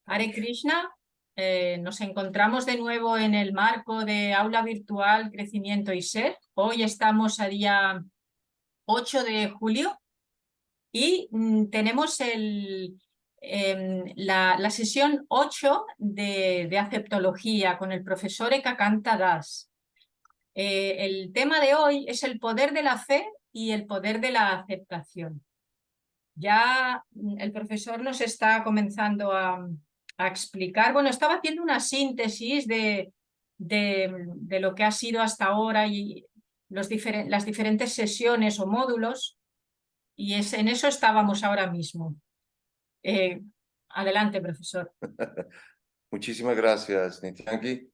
Hare Krishna, nos encontramos de nuevo en el marco de Aula Virtual Crecimiento y Ser. Hoy estamos a día 8 de julio y tenemos la sesión 8 de aceptología con el profesor Ekakanta Das. El tema de hoy es el poder de la fe y el poder de la aceptación. Ya el profesor nos está comenzando a explicar, bueno, estaba haciendo una síntesis de lo que ha sido hasta ahora y las diferentes sesiones o módulos, y en eso estábamos ahora mismo. Adelante, profesor. Muchísimas gracias, Nityangi.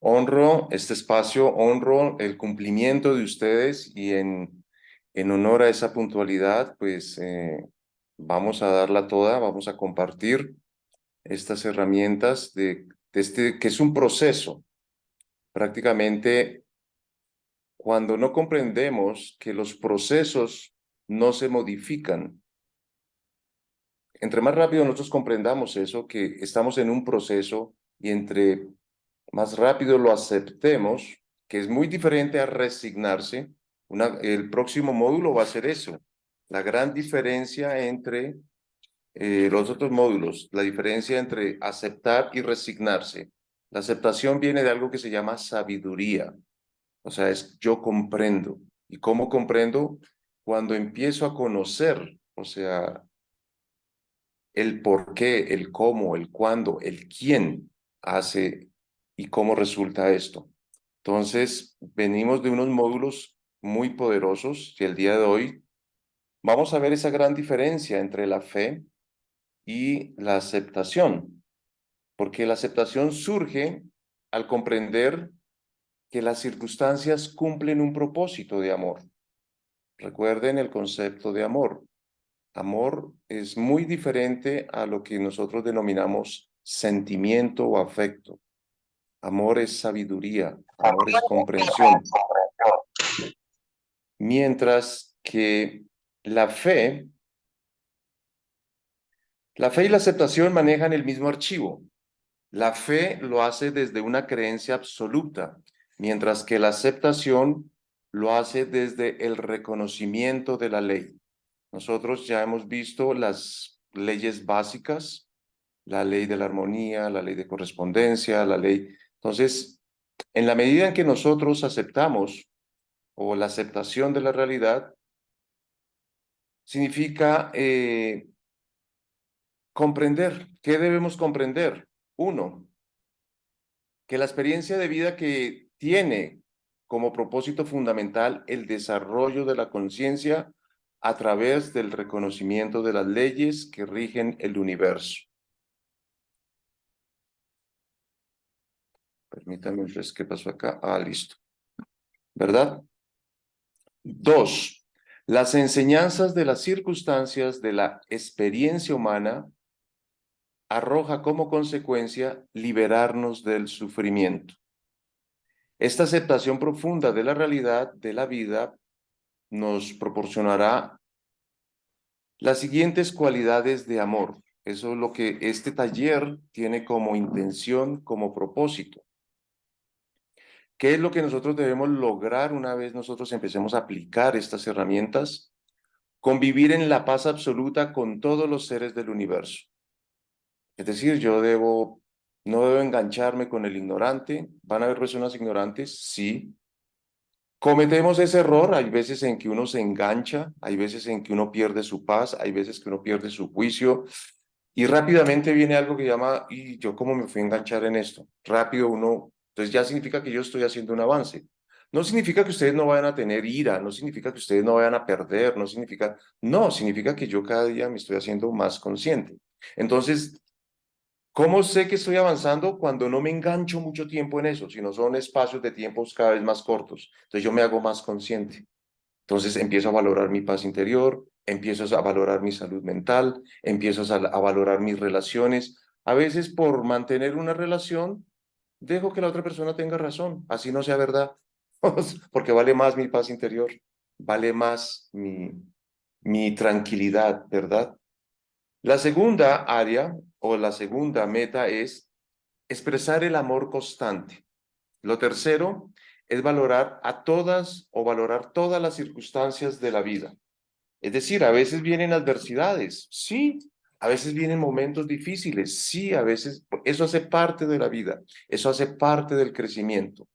Honro este espacio, honro el cumplimiento de ustedes y en honor a esa puntualidad, pues vamos a darla toda, vamos a compartir estas herramientas de este, que es un proceso. Prácticamente, cuando no comprendemos que los procesos no se modifican, entre más rápido nosotros comprendamos eso, que estamos en un proceso y entre más rápido lo aceptemos, que es muy diferente a resignarse. El próximo módulo va a ser eso, la gran diferencia entre los otros módulos, la diferencia entre aceptar y resignarse. La aceptación viene de algo que se llama sabiduría, o sea, es yo comprendo. ¿Y cómo comprendo? Cuando empiezo a conocer, o sea, el por qué, el cómo, el cuándo, el quién hace y cómo resulta esto. Entonces, venimos de unos módulos muy poderosos y el día de hoy vamos a ver esa gran diferencia entre la fe y la aceptación, porque la aceptación surge al comprender que las circunstancias cumplen un propósito de amor. Recuerden el concepto de amor. Amor es muy diferente a lo que nosotros denominamos sentimiento o afecto. Amor es sabiduría, amor es comprensión. Mientras que la fe y la aceptación manejan el mismo archivo. La fe lo hace desde una creencia absoluta, mientras que la aceptación lo hace desde el reconocimiento de la ley. Nosotros ya hemos visto las leyes básicas, la ley de la armonía, la ley de correspondencia, la ley. Entonces, en la medida en que nosotros aceptamos o la aceptación de la realidad, significa comprender. ¿Qué debemos comprender? Uno, que la experiencia de vida que tiene como propósito fundamental el desarrollo de la conciencia a través del reconocimiento de las leyes que rigen el universo. Permítame ver qué pasó acá. Ah, listo. ¿Verdad? Dos, las enseñanzas de las circunstancias de la experiencia humana arroja como consecuencia liberarnos del sufrimiento. Esta aceptación profunda de la realidad de la vida nos proporcionará las siguientes cualidades de amor. Eso es lo que este taller tiene como intención, como propósito. ¿Qué es lo que nosotros debemos lograr una vez nosotros empecemos a aplicar estas herramientas? Convivir en la paz absoluta con todos los seres del universo. Es decir, no debo engancharme con el ignorante. ¿Van a haber personas ignorantes? Sí. Cometemos ese error, hay veces en que uno se engancha, hay veces en que uno pierde su paz, hay veces que uno pierde su juicio y rápidamente viene algo que llama, ¿y yo cómo me fui a enganchar en esto? Rápido uno, entonces ya significa que yo estoy haciendo un avance. No significa que ustedes no vayan a tener ira, no significa que ustedes no vayan a perder, no, significa que yo cada día me estoy haciendo más consciente. Entonces, ¿cómo sé que estoy avanzando cuando no me engancho mucho tiempo en eso, sino son espacios de tiempos cada vez más cortos? Entonces yo me hago más consciente. Entonces empiezo a valorar mi paz interior, empiezo a valorar mi salud mental, empiezo a valorar mis relaciones. A veces por mantener una relación, dejo que la otra persona tenga razón, así no sea verdad, porque vale más mi paz interior, vale más mi tranquilidad, ¿verdad? La segunda área o la segunda meta es expresar el amor constante. Lo tercero es valorar a todas o valorar todas las circunstancias de la vida. Es decir, a veces vienen adversidades, sí, a veces vienen momentos difíciles, sí, a veces eso hace parte de la vida, eso hace parte del crecimiento.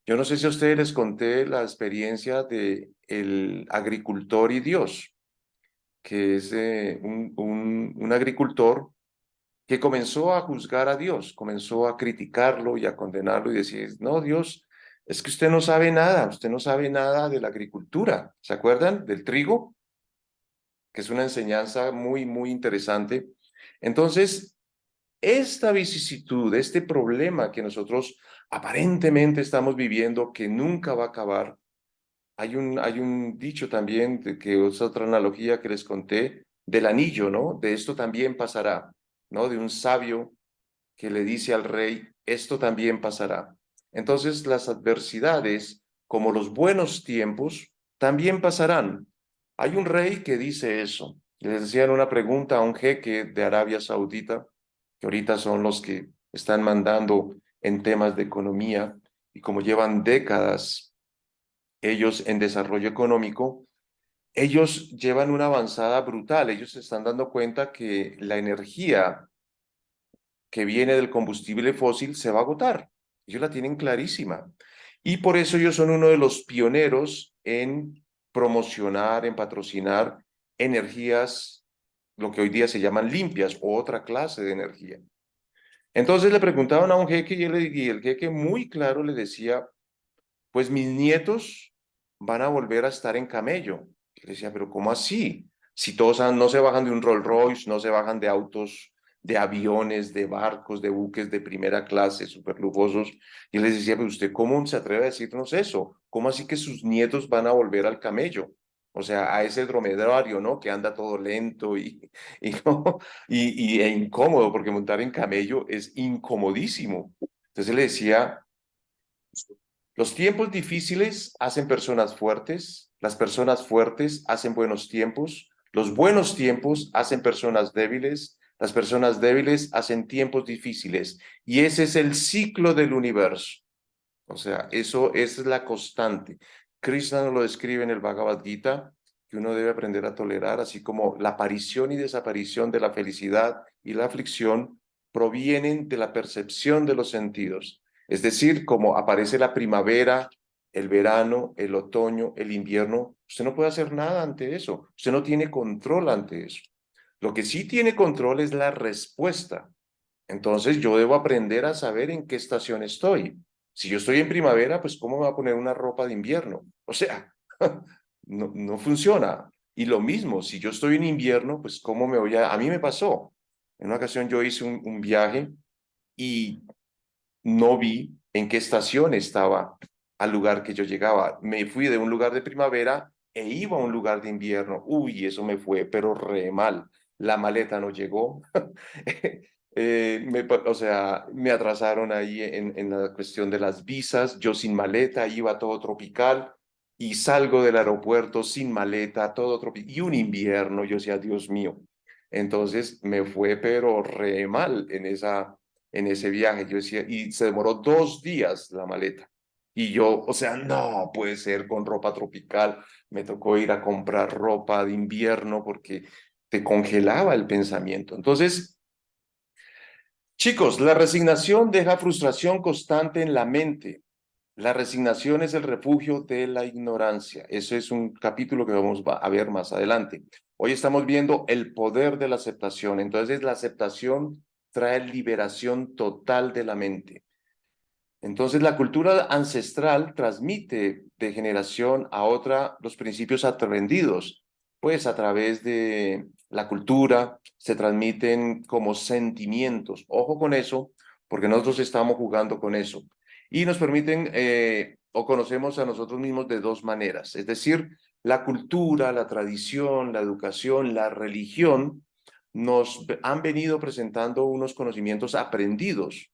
Yo no sé si a ustedes les conté la experiencia de el agricultor y Dios, que es un agricultor que comenzó a juzgar a Dios, comenzó a criticarlo y a condenarlo y decir, no, Dios, es que usted no sabe nada de la agricultura. ¿Se acuerdan del trigo? Que es una enseñanza muy, muy interesante. Entonces, esta vicisitud, este problema que nosotros aparentemente estamos viviendo, que nunca va a acabar, hay un dicho también, que es otra analogía que les conté, del anillo, ¿no? De esto también pasará, ¿no? De un sabio que le dice al rey, esto también pasará. Entonces, las adversidades, como los buenos tiempos, también pasarán. Hay un rey que dice eso. Les hacían una pregunta a un jeque de Arabia Saudita, que ahorita son los que están mandando en temas de economía, y como llevan décadas ellos en desarrollo económico, ellos llevan una avanzada brutal. Ellos se están dando cuenta que la energía que viene del combustible fósil se va a agotar. Ellos la tienen clarísima. Y por eso ellos son uno de los pioneros en promocionar, en patrocinar energías, lo que hoy día se llaman limpias o otra clase de energía. Entonces le preguntaban a un jeque y el jeque muy claro le decía, pues mis nietos van a volver a estar en camello. Y le decía, pero ¿cómo así? Si todos no se bajan de un Rolls Royce, no se bajan de autos, de aviones, de barcos, de buques de primera clase, súper lujosos. Y les decía, pero usted, ¿cómo se atreve a decirnos eso? ¿Cómo así que sus nietos van a volver al camello? O sea, a ese dromedario, ¿no? Que anda todo lento y, ¿no? E incómodo, porque montar en camello es incomodísimo. Entonces le decía, los tiempos difíciles hacen personas fuertes, las personas fuertes hacen buenos tiempos, los buenos tiempos hacen personas débiles, las personas débiles hacen tiempos difíciles. Y ese es el ciclo del universo. O sea, eso es la constante. Krishna nos lo describe en el Bhagavad Gita, que uno debe aprender a tolerar, así como la aparición y desaparición de la felicidad y la aflicción provienen de la percepción de los sentidos. Es decir, como aparece la primavera, el verano, el otoño, el invierno, usted no puede hacer nada ante eso. Usted no tiene control ante eso. Lo que sí tiene control es la respuesta. Entonces yo debo aprender a saber en qué estación estoy. Si yo estoy en primavera, pues ¿cómo me voy a poner una ropa de invierno? O sea, no funciona. Y lo mismo, si yo estoy en invierno, pues ¿cómo me voy a... A mí me pasó. En una ocasión yo hice un viaje y no vi en qué estación estaba al lugar que yo llegaba. Me fui de un lugar de primavera e iba a un lugar de invierno. Uy, eso me fue, pero re mal. La maleta no llegó. O sea, me atrasaron ahí en la cuestión de las visas. Yo sin maleta, iba todo tropical y salgo del aeropuerto sin maleta, todo tropical. Y un invierno, yo decía, Dios mío. Entonces me fue, pero re mal en ese viaje. Yo decía, y se demoró 2 días la maleta. Y yo, o sea, no puede ser con ropa tropical. Me tocó ir a comprar ropa de invierno porque te congelaba el pensamiento. Entonces, chicos, la resignación deja frustración constante en la mente. La resignación es el refugio de la ignorancia. Eso es un capítulo que vamos a ver más adelante. Hoy estamos viendo el poder de la aceptación. Entonces, la aceptación trae liberación total de la mente. Entonces, la cultura ancestral transmite de generación a otra los principios aprendidos, pues a través de la cultura se transmiten como sentimientos. Ojo con eso, porque nosotros estamos jugando con eso. Y nos permiten o conocemos a nosotros mismos de dos maneras, es decir, la cultura, la tradición, la educación, la religión nos han venido presentando unos conocimientos aprendidos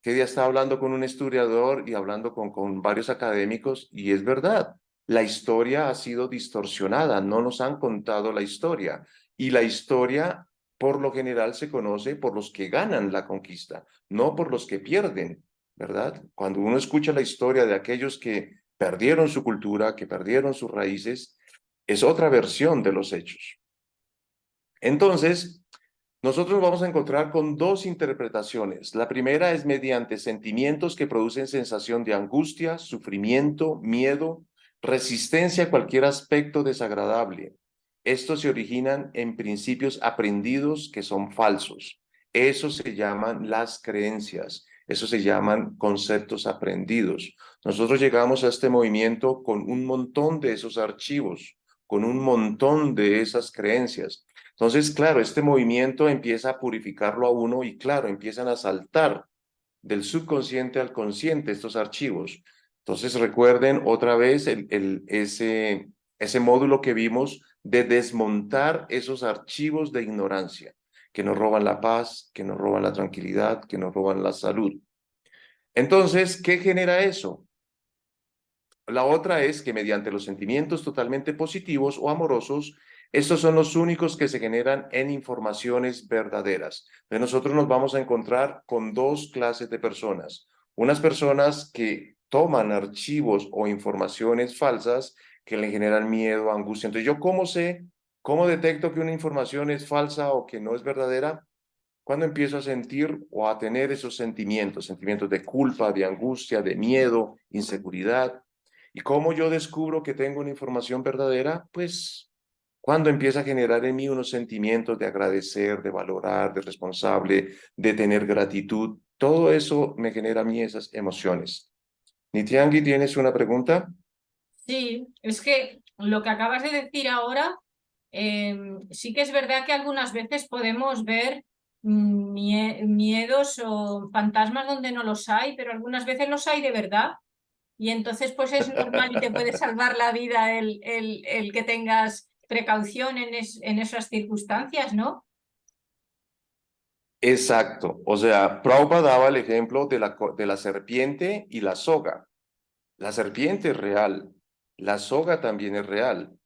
que día estaba hablando con un historiador y hablando con varios académicos, y es verdad, la historia ha sido distorsionada, no nos han contado la historia, y la historia por lo general se conoce por los que ganan la conquista, no por los que pierden, ¿verdad? Cuando uno escucha la historia de aquellos que perdieron su cultura, que perdieron sus raíces, es otra versión de los hechos. Entonces, nosotros vamos a encontrar con dos interpretaciones. La primera es mediante sentimientos que producen sensación de angustia, sufrimiento, miedo, resistencia a cualquier aspecto desagradable. Estos se originan en principios aprendidos que son falsos. Eso se llaman las creencias. Eso se llaman conceptos aprendidos. Nosotros llegamos a este movimiento con un montón de esos archivos, con un montón de esas creencias. Entonces, claro, este movimiento empieza a purificarlo a uno y claro, empiezan a saltar del subconsciente al consciente estos archivos. Entonces, recuerden otra vez ese módulo que vimos de desmontar esos archivos de ignorancia que nos roban la paz, que nos roban la tranquilidad, que nos roban la salud. Entonces, ¿qué genera eso? La otra es que mediante los sentimientos totalmente positivos o amorosos, estos son los únicos que se generan en informaciones verdaderas. De nosotros nos vamos a encontrar con dos clases de personas. Unas personas que toman archivos o informaciones falsas que le generan miedo, angustia. Entonces, ¿yo cómo sé, cómo detecto que una información es falsa o que no es verdadera? Cuando empiezo a sentir o a tener esos sentimientos, sentimientos de culpa, de angustia, de miedo, inseguridad. ¿Y cómo yo descubro que tengo una información verdadera? Pues cuando empieza a generar en mí unos sentimientos de agradecer, de valorar, de responsable, de tener gratitud. Todo eso me genera a mí esas emociones. Nitiangi, ¿tienes una pregunta? Sí, es que lo que acabas de decir ahora, sí que es verdad que algunas veces podemos ver miedos o fantasmas donde no los hay, pero algunas veces los hay de verdad. Y entonces pues es normal y te puede salvar la vida el que tengas precaución en esas circunstancias, ¿no? Exacto. O sea, Prabhupada daba el ejemplo de la serpiente y la soga. La serpiente es real, la soga también es real.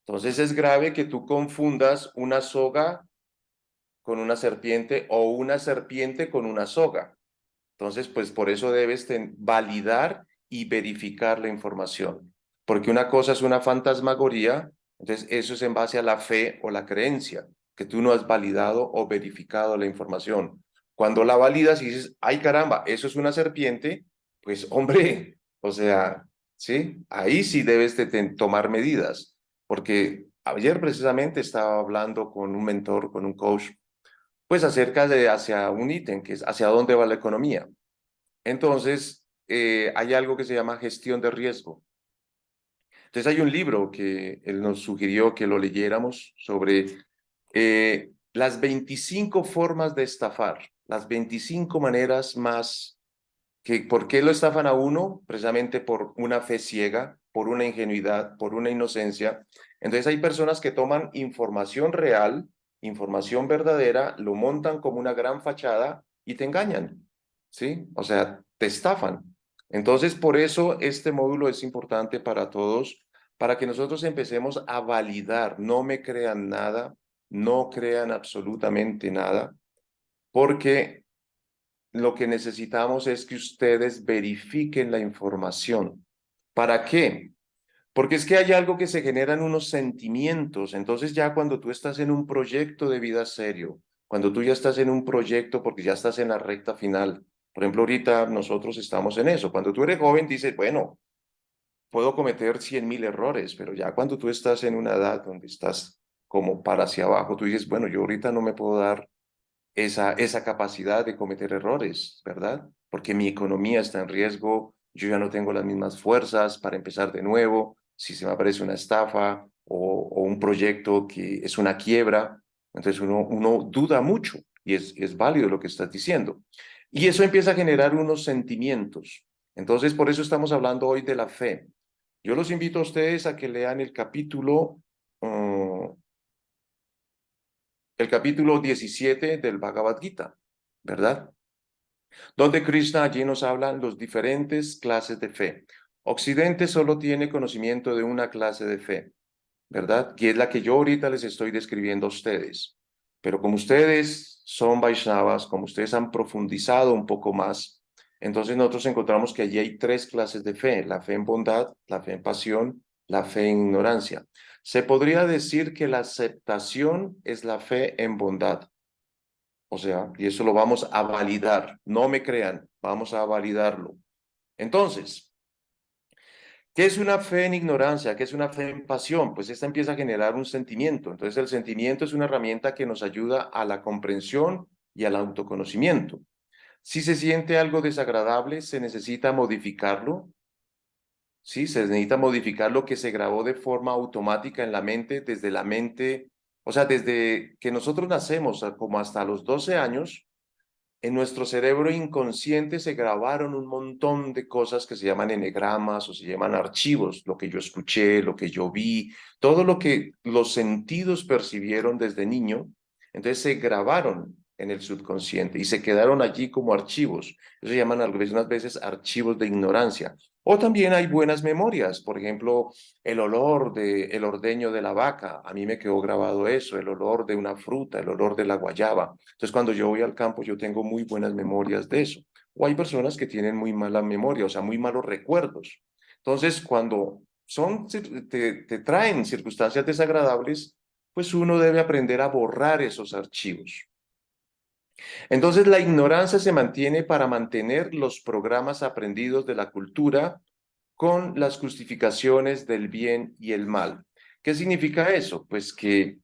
Entonces es grave que tú confundas una soga con una serpiente o una serpiente con una soga. Entonces, pues por eso debes validar y verificar la información. Porque una cosa es una fantasmagoría, entonces eso es en base a la fe o la creencia, que tú no has validado o verificado la información. Cuando la validas y dices, ay caramba, eso es una serpiente, pues hombre, o sea, ¿sí? Ahí sí debes tomar medidas. Porque ayer precisamente estaba hablando con un mentor, con un coach, pues acerca de hacia un ítem, que es hacia dónde va la economía. Entonces, hay algo que se llama gestión de riesgo. Entonces, hay un libro que él nos sugirió que lo leyéramos sobre las 25 formas de estafar, las 25 maneras más que, ¿por qué lo estafan a uno? Precisamente por una fe ciega, por una ingenuidad, por una inocencia. Entonces, hay personas que toman información real, información verdadera, lo montan como una gran fachada y te engañan, ¿sí? O sea, te estafan. Entonces, por eso este módulo es importante para todos, para que nosotros empecemos a validar, no me crean nada, no crean absolutamente nada, porque lo que necesitamos es que ustedes verifiquen la información. ¿Para qué? Porque es que hay algo que se generan unos sentimientos. Entonces ya cuando tú estás en un proyecto de vida serio, cuando tú ya estás en un proyecto porque ya estás en la recta final, por ejemplo, ahorita nosotros estamos en eso. Cuando tú eres joven, dices, bueno, puedo cometer 100.000 errores, pero ya cuando tú estás en una edad donde estás como para hacia abajo, tú dices, bueno, yo ahorita no me puedo dar esa capacidad de cometer errores, ¿verdad? Porque mi economía está en riesgo, yo ya no tengo las mismas fuerzas para empezar de nuevo, si se me aparece una estafa o un proyecto que es una quiebra, entonces uno duda mucho y es válido lo que estás diciendo. Y eso empieza a generar unos sentimientos. Entonces, por eso estamos hablando hoy de la fe. Yo los invito a ustedes a que lean el capítulo 17 del Bhagavad Gita, ¿verdad? Donde Krishna allí nos habla los diferentes clases de fe. Occidente solo tiene conocimiento de una clase de fe, ¿verdad? Y es la que yo ahorita les estoy describiendo a ustedes. Pero como ustedes son Vaishnavas, como ustedes han profundizado un poco más, entonces nosotros encontramos que allí hay tres clases de fe: la fe en bondad, la fe en pasión, la fe en ignorancia. Se podría decir que la aceptación es la fe en bondad. O sea, y eso lo vamos a validar. No me crean, vamos a validarlo. Entonces, ¿qué es una fe en ignorancia? ¿Qué es una fe en pasión? Pues esta empieza a generar un sentimiento. Entonces el sentimiento es una herramienta que nos ayuda a la comprensión y al autoconocimiento. Si se siente algo desagradable, se necesita modificarlo. Sí, se necesita modificar lo que se grabó de forma automática en la mente, desde la mente, o sea, desde que nosotros nacemos, como hasta los 12 años. En nuestro cerebro inconsciente se grabaron un montón de cosas que se llaman enegramas o se llaman archivos, lo que yo escuché, lo que yo vi, todo lo que los sentidos percibieron desde niño, entonces se grabaron en el subconsciente y se quedaron allí como archivos. Eso se llaman algunas veces archivos de ignorancia. O también hay buenas memorias, por ejemplo, el olor del ordeño de la vaca, a mí me quedó grabado eso, el olor de una fruta, el olor de la guayaba. Entonces, cuando yo voy al campo, yo tengo muy buenas memorias de eso. O hay personas que tienen muy mala memoria, o sea, muy malos recuerdos. Entonces, cuando te traen circunstancias desagradables, pues uno debe aprender a borrar esos archivos. Entonces, la ignorancia se mantiene para mantener los programas aprendidos de la cultura con las justificaciones del bien y el mal. ¿Qué significa eso? Pues que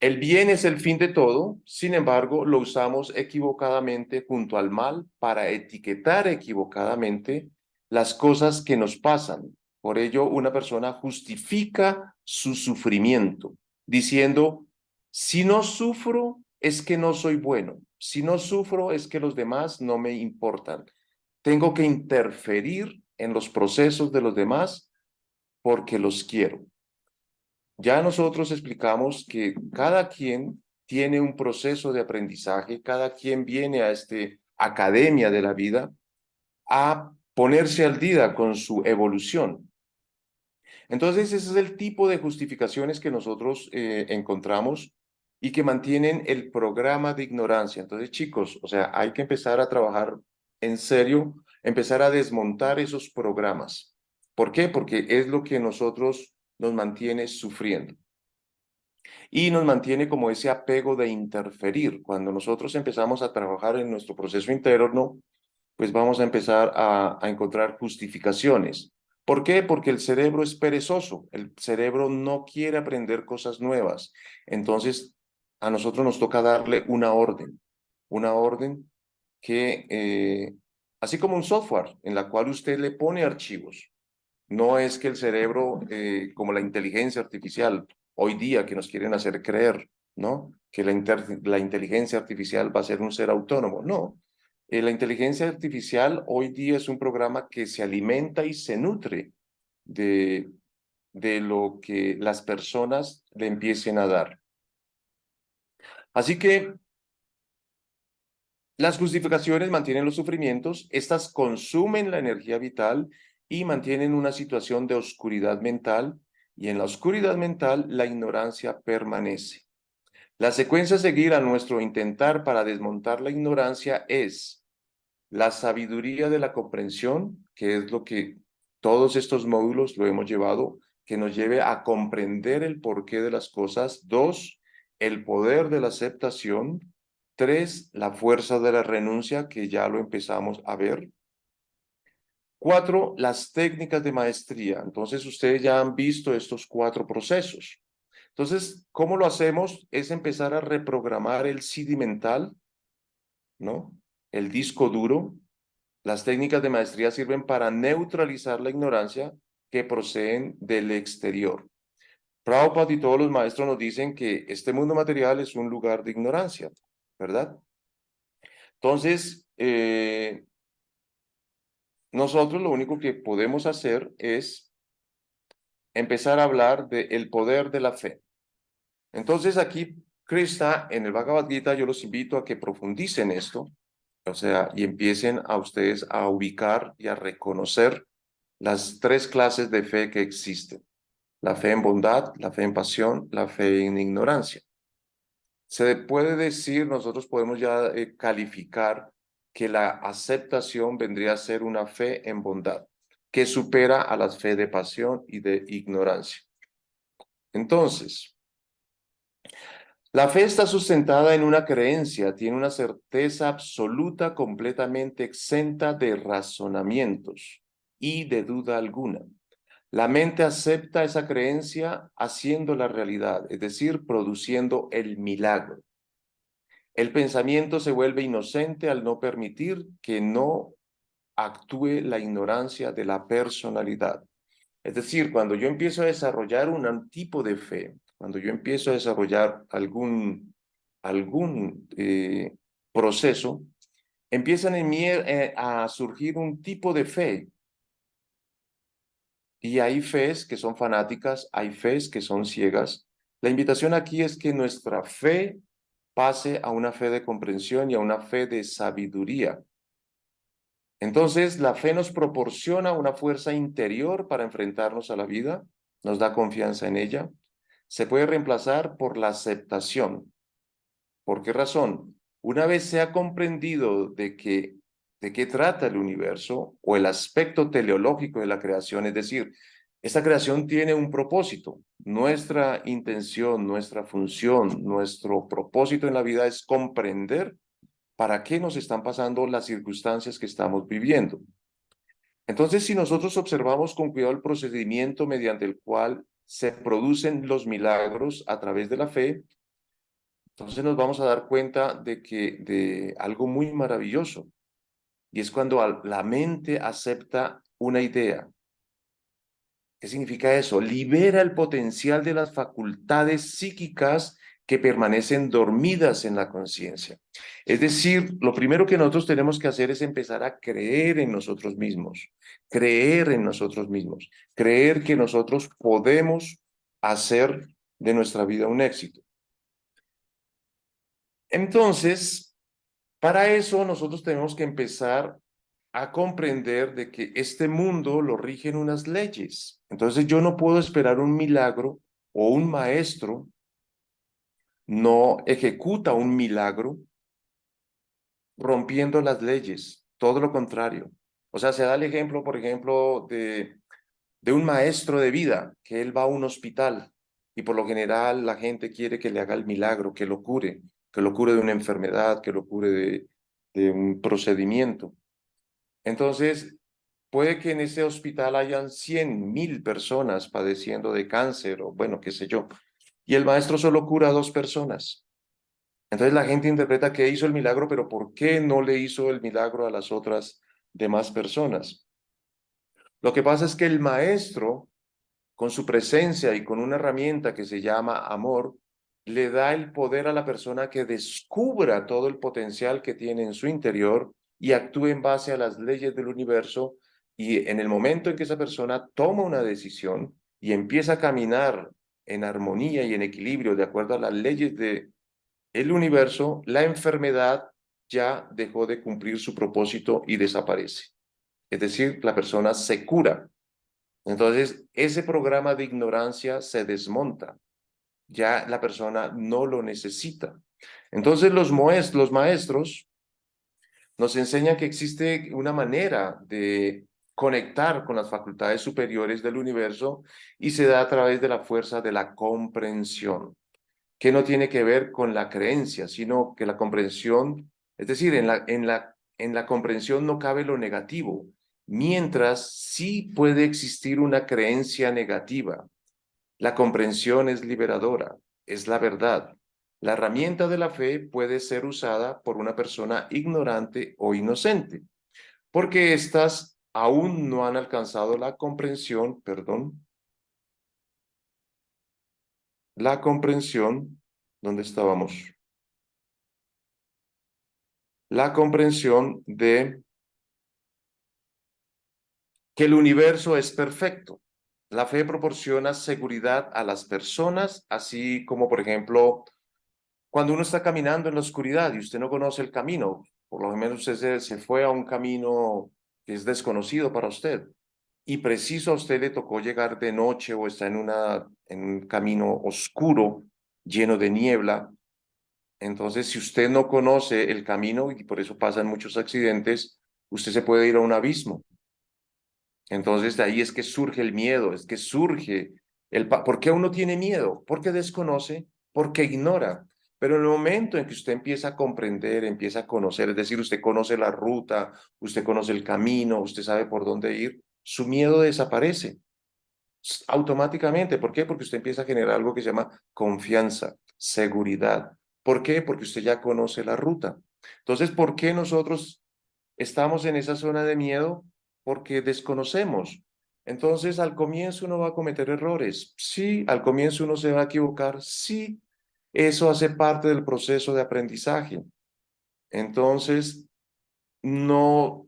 el bien es el fin de todo, sin embargo, lo usamos equivocadamente junto al mal para etiquetar equivocadamente las cosas que nos pasan. Por ello, una persona justifica su sufrimiento diciendo, si no sufro, es que no soy bueno. Si no sufro, es que los demás no me importan. Tengo que interferir en los procesos de los demás porque los quiero. Ya nosotros explicamos que cada quien tiene un proceso de aprendizaje, cada quien viene a esta academia de la vida a ponerse al día con su evolución. Entonces, ese es el tipo de justificaciones que nosotros encontramos y que mantienen el programa de ignorancia. Entonces, chicos, o sea, hay que empezar a trabajar en serio, empezar a desmontar esos programas. ¿Por qué? Porque es lo que nosotros nos mantiene sufriendo y nos mantiene como ese apego de interferir. Cuando nosotros empezamos a trabajar en nuestro proceso interno, pues vamos a empezar a encontrar justificaciones. ¿Por qué? Porque el cerebro es perezoso, el cerebro no quiere aprender cosas nuevas. Entonces, a nosotros nos toca darle una orden que, así como un software en la cual usted le pone archivos. No es que el cerebro, como la inteligencia artificial, hoy día que nos quieren hacer creer, ¿no? Que la inteligencia artificial va a ser un ser autónomo. No, la inteligencia artificial hoy día es un programa que se alimenta y se nutre de, de lo que las personas le empiecen a dar. Así que las justificaciones mantienen los sufrimientos, estas consumen la energía vital y mantienen una situación de oscuridad mental, y en la oscuridad mental la ignorancia permanece. La secuencia a seguir a nuestro intentar para desmontar la ignorancia es la sabiduría de la comprensión, que es lo que todos estos módulos lo hemos llevado, que nos lleve a comprender el porqué de las cosas. Dos, el poder de la aceptación. Tres, la fuerza de la renuncia, que ya lo empezamos a ver. Cuatro, las técnicas de maestría. Entonces, ustedes ya han visto estos cuatro procesos. Entonces, ¿cómo lo hacemos? Es empezar a reprogramar el CD mental, ¿no? El disco duro. Las técnicas de maestría sirven para neutralizar la ignorancia que proceden del exterior. Prabhupada y todos los maestros nos dicen que este mundo material es un lugar de ignorancia, ¿verdad? Entonces, nosotros lo único que podemos hacer es empezar a hablar del poder de la fe. Entonces, aquí, Krishna, en el Bhagavad Gita, yo los invito a que profundicen esto, o sea, y empiecen a ustedes a ubicar y a reconocer las tres clases de fe que existen: la fe en bondad, la fe en pasión, la fe en ignorancia. Se puede decir, nosotros podemos ya calificar que la aceptación vendría a ser una fe en bondad, que supera a la fe de pasión y de ignorancia. Entonces, la fe está sustentada en una creencia, tiene una certeza absoluta, completamente exenta de razonamientos y de duda alguna. La mente acepta esa creencia haciendo la realidad, es decir, produciendo el milagro. El pensamiento se vuelve inocente al no permitir que no actúe la ignorancia de la personalidad. Es decir, cuando yo empiezo a desarrollar un tipo de fe, cuando yo empiezo a desarrollar algún proceso, empiezan en mí a surgir un tipo de fe. Y hay fes que son fanáticas, hay fes que son ciegas. La invitación aquí es que nuestra fe pase a una fe de comprensión y a una fe de sabiduría. Entonces, la fe nos proporciona una fuerza interior para enfrentarnos a la vida, nos da confianza en ella. Se puede reemplazar por la aceptación. ¿Por qué razón? Una vez se ha comprendido de qué trata el universo o el aspecto teleológico de la creación, es decir, esta creación tiene un propósito. Nuestra intención, nuestra función, nuestro propósito en la vida es comprender para qué nos están pasando las circunstancias que estamos viviendo. Entonces, si nosotros observamos con cuidado el procedimiento mediante el cual se producen los milagros a través de la fe, entonces nos vamos a dar cuenta de algo muy maravilloso, y es cuando la mente acepta una idea. ¿Qué significa eso? Libera el potencial de las facultades psíquicas que permanecen dormidas en la conciencia. Es decir, lo primero que nosotros tenemos que hacer es empezar a creer en nosotros mismos, creer en nosotros mismos, creer que nosotros podemos hacer de nuestra vida un éxito. Entonces, para eso nosotros tenemos que empezar a comprender de que este mundo lo rigen unas leyes. Entonces yo no puedo esperar un milagro, o un maestro no ejecuta un milagro rompiendo las leyes, todo lo contrario. O sea, se da el ejemplo, por ejemplo, de un maestro de vida, que él va a un hospital y por lo general la gente quiere que le haga el milagro, que lo cure de una enfermedad, que lo cure de un procedimiento. Entonces, puede que en ese hospital hayan 100.000 personas padeciendo de cáncer o bueno, qué sé yo, y el maestro solo cura a 2 personas. Entonces la gente interpreta que hizo el milagro, pero ¿por qué no le hizo el milagro a las otras demás personas? Lo que pasa es que el maestro, con su presencia y con una herramienta que se llama amor, le da el poder a la persona que descubra todo el potencial que tiene en su interior y actúe en base a las leyes del universo. Y en el momento en que esa persona toma una decisión y empieza a caminar en armonía y en equilibrio de acuerdo a las leyes del universo, la enfermedad ya dejó de cumplir su propósito y desaparece. Es decir, la persona se cura. Entonces, ese programa de ignorancia se desmonta. Ya la persona no lo necesita. Entonces, los maestros nos enseñan que existe una manera de conectar con las facultades superiores del universo y se da a través de la fuerza de la comprensión, que no tiene que ver con la creencia, sino que la comprensión, es decir, en la comprensión no cabe lo negativo, mientras sí puede existir una creencia negativa. La comprensión es liberadora, es la verdad. La herramienta de la fe puede ser usada por una persona ignorante o inocente, porque éstas aún no han alcanzado la comprensión, la comprensión, ¿dónde estábamos? La comprensión de que el universo es perfecto. La fe proporciona seguridad a las personas, así como, por ejemplo, cuando uno está caminando en la oscuridad y usted no conoce el camino, por lo menos usted se fue a un camino que es desconocido para usted y preciso a usted le tocó llegar de noche o está en un camino oscuro, lleno de niebla. Entonces, si usted no conoce el camino, y por eso pasan muchos accidentes, usted se puede ir a un abismo. Entonces, de ahí es que surge el miedo, es que surge ¿Por qué uno tiene miedo? Porque desconoce, porque ignora. Pero en el momento en que usted empieza a comprender, empieza a conocer, es decir, usted conoce la ruta, usted conoce el camino, usted sabe por dónde ir, su miedo desaparece automáticamente. ¿Por qué? Porque usted empieza a generar algo que se llama confianza, seguridad. ¿Por qué? Porque usted ya conoce la ruta. Entonces, ¿por qué nosotros estamos en esa zona de miedo? Porque desconocemos. Entonces, al comienzo uno va a cometer errores. Sí, al comienzo uno se va a equivocar. Sí, eso hace parte del proceso de aprendizaje. Entonces, no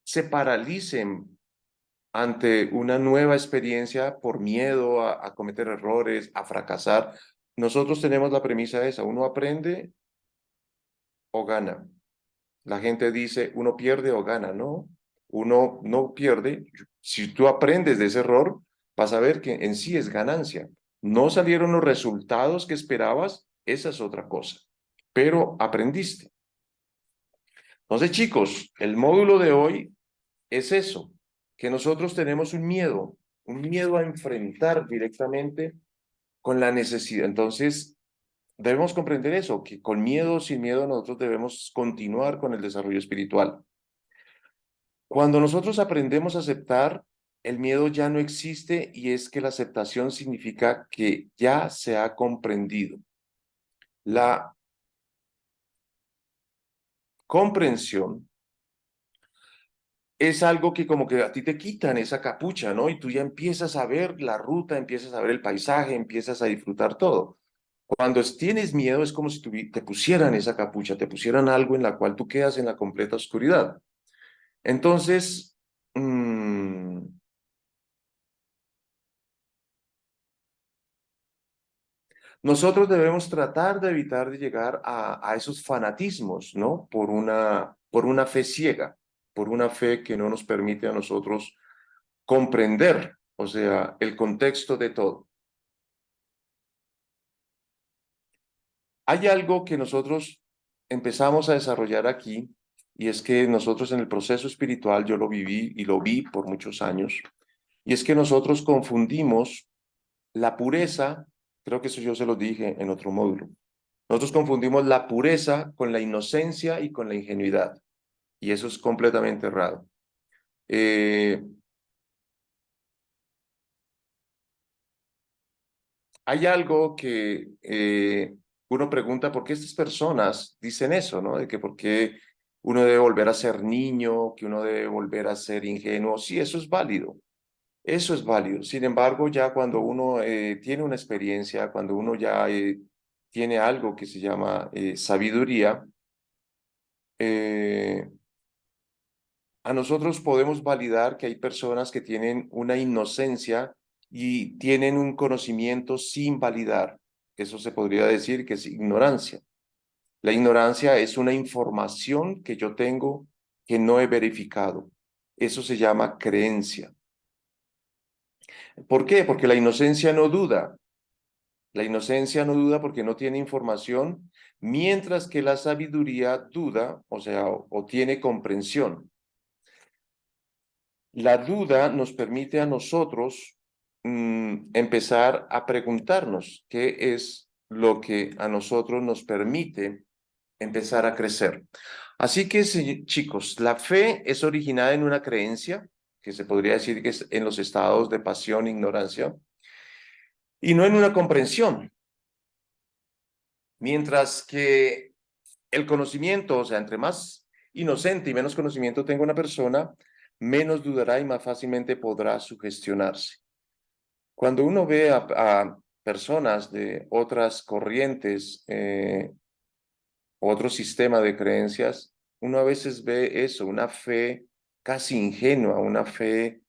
se paralicen ante una nueva experiencia por miedo a cometer errores, a fracasar. Nosotros tenemos la premisa esa, uno aprende o gana. La gente dice, uno pierde o gana, no, uno no pierde. Si tú aprendes de ese error, vas a ver que en sí es ganancia. No salieron los resultados que esperabas, esa es otra cosa, pero aprendiste. Entonces, chicos, el módulo de hoy es eso, que nosotros tenemos un miedo a enfrentar directamente con la necesidad. Entonces, debemos comprender eso, que con miedo o sin miedo nosotros debemos continuar con el desarrollo espiritual. Cuando nosotros aprendemos a aceptar, el miedo ya no existe y es que la aceptación significa que ya se ha comprendido. La comprensión es algo que como que a ti te quitan esa capucha, ¿no? Y tú ya empiezas a ver la ruta, empiezas a ver el paisaje, empiezas a disfrutar todo. Cuando tienes miedo es como si te pusieran esa capucha, te pusieran algo en la cual tú quedas en la completa oscuridad. Entonces, nosotros debemos tratar de evitar de llegar a esos fanatismos, ¿no? Por una fe ciega, por una fe que no nos permite a nosotros comprender, o sea, el contexto de todo. Hay algo que nosotros empezamos a desarrollar aquí, y es que nosotros en el proceso espiritual, yo lo viví y lo vi por muchos años, y es que nosotros confundimos la pureza, creo que eso yo se lo dije en otro módulo, nosotros confundimos la pureza con la inocencia y con la ingenuidad, y eso es completamente errado. Eh, Hay algo que uno pregunta, ¿por qué estas personas dicen eso, no? De que por qué uno debe volver a ser niño, que uno debe volver a ser ingenuo. Sí, eso es válido, eso es válido. Sin embargo, ya cuando uno tiene una experiencia, cuando uno ya tiene algo que se llama sabiduría, eh, a nosotros podemos validar que hay personas que tienen una inocencia y tienen un conocimiento sin validar. Eso se podría decir que es ignorancia. La ignorancia es una información que yo tengo que no he verificado. Eso se llama creencia. ¿Por qué? Porque la inocencia no duda. La inocencia no duda porque no tiene información, mientras que la sabiduría duda, o sea, o tiene comprensión. La duda nos permite a nosotros empezar a preguntarnos qué es lo que a nosotros nos permite empezar a crecer. Así que, sí, chicos, la fe es originada en una creencia, que se podría decir que es en los estados de pasión e ignorancia, y no en una comprensión. Mientras que el conocimiento, o sea, entre más inocente y menos conocimiento tenga una persona, menos dudará y más fácilmente podrá sugestionarse. Cuando uno ve a personas de otras corrientes, otro sistema de creencias, uno a veces ve eso, una fe casi ingenua, una fe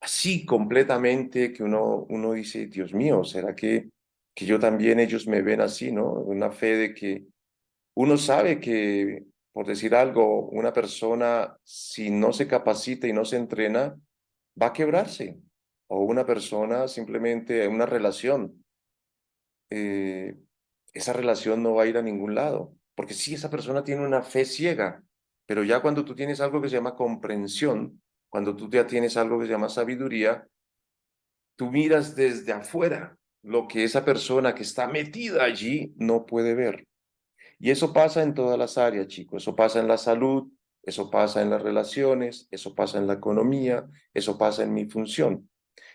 así completamente que uno dice, Dios mío, ¿será que yo también ellos me ven así, ¿no? Una fe de que uno sabe que, por decir algo, una persona, si no se capacita y no se entrena, va a quebrarse. O una persona, simplemente una relación. esa relación no va a ir a ningún lado, porque sí, esa persona tiene una fe ciega, pero ya cuando tú tienes algo que se llama comprensión, cuando tú ya tienes algo que se llama sabiduría, tú miras desde afuera lo que esa persona que está metida allí no puede ver. Y eso pasa en todas las áreas, chicos. Eso pasa en la salud, eso pasa en las relaciones, eso pasa en la economía, eso pasa en mi función.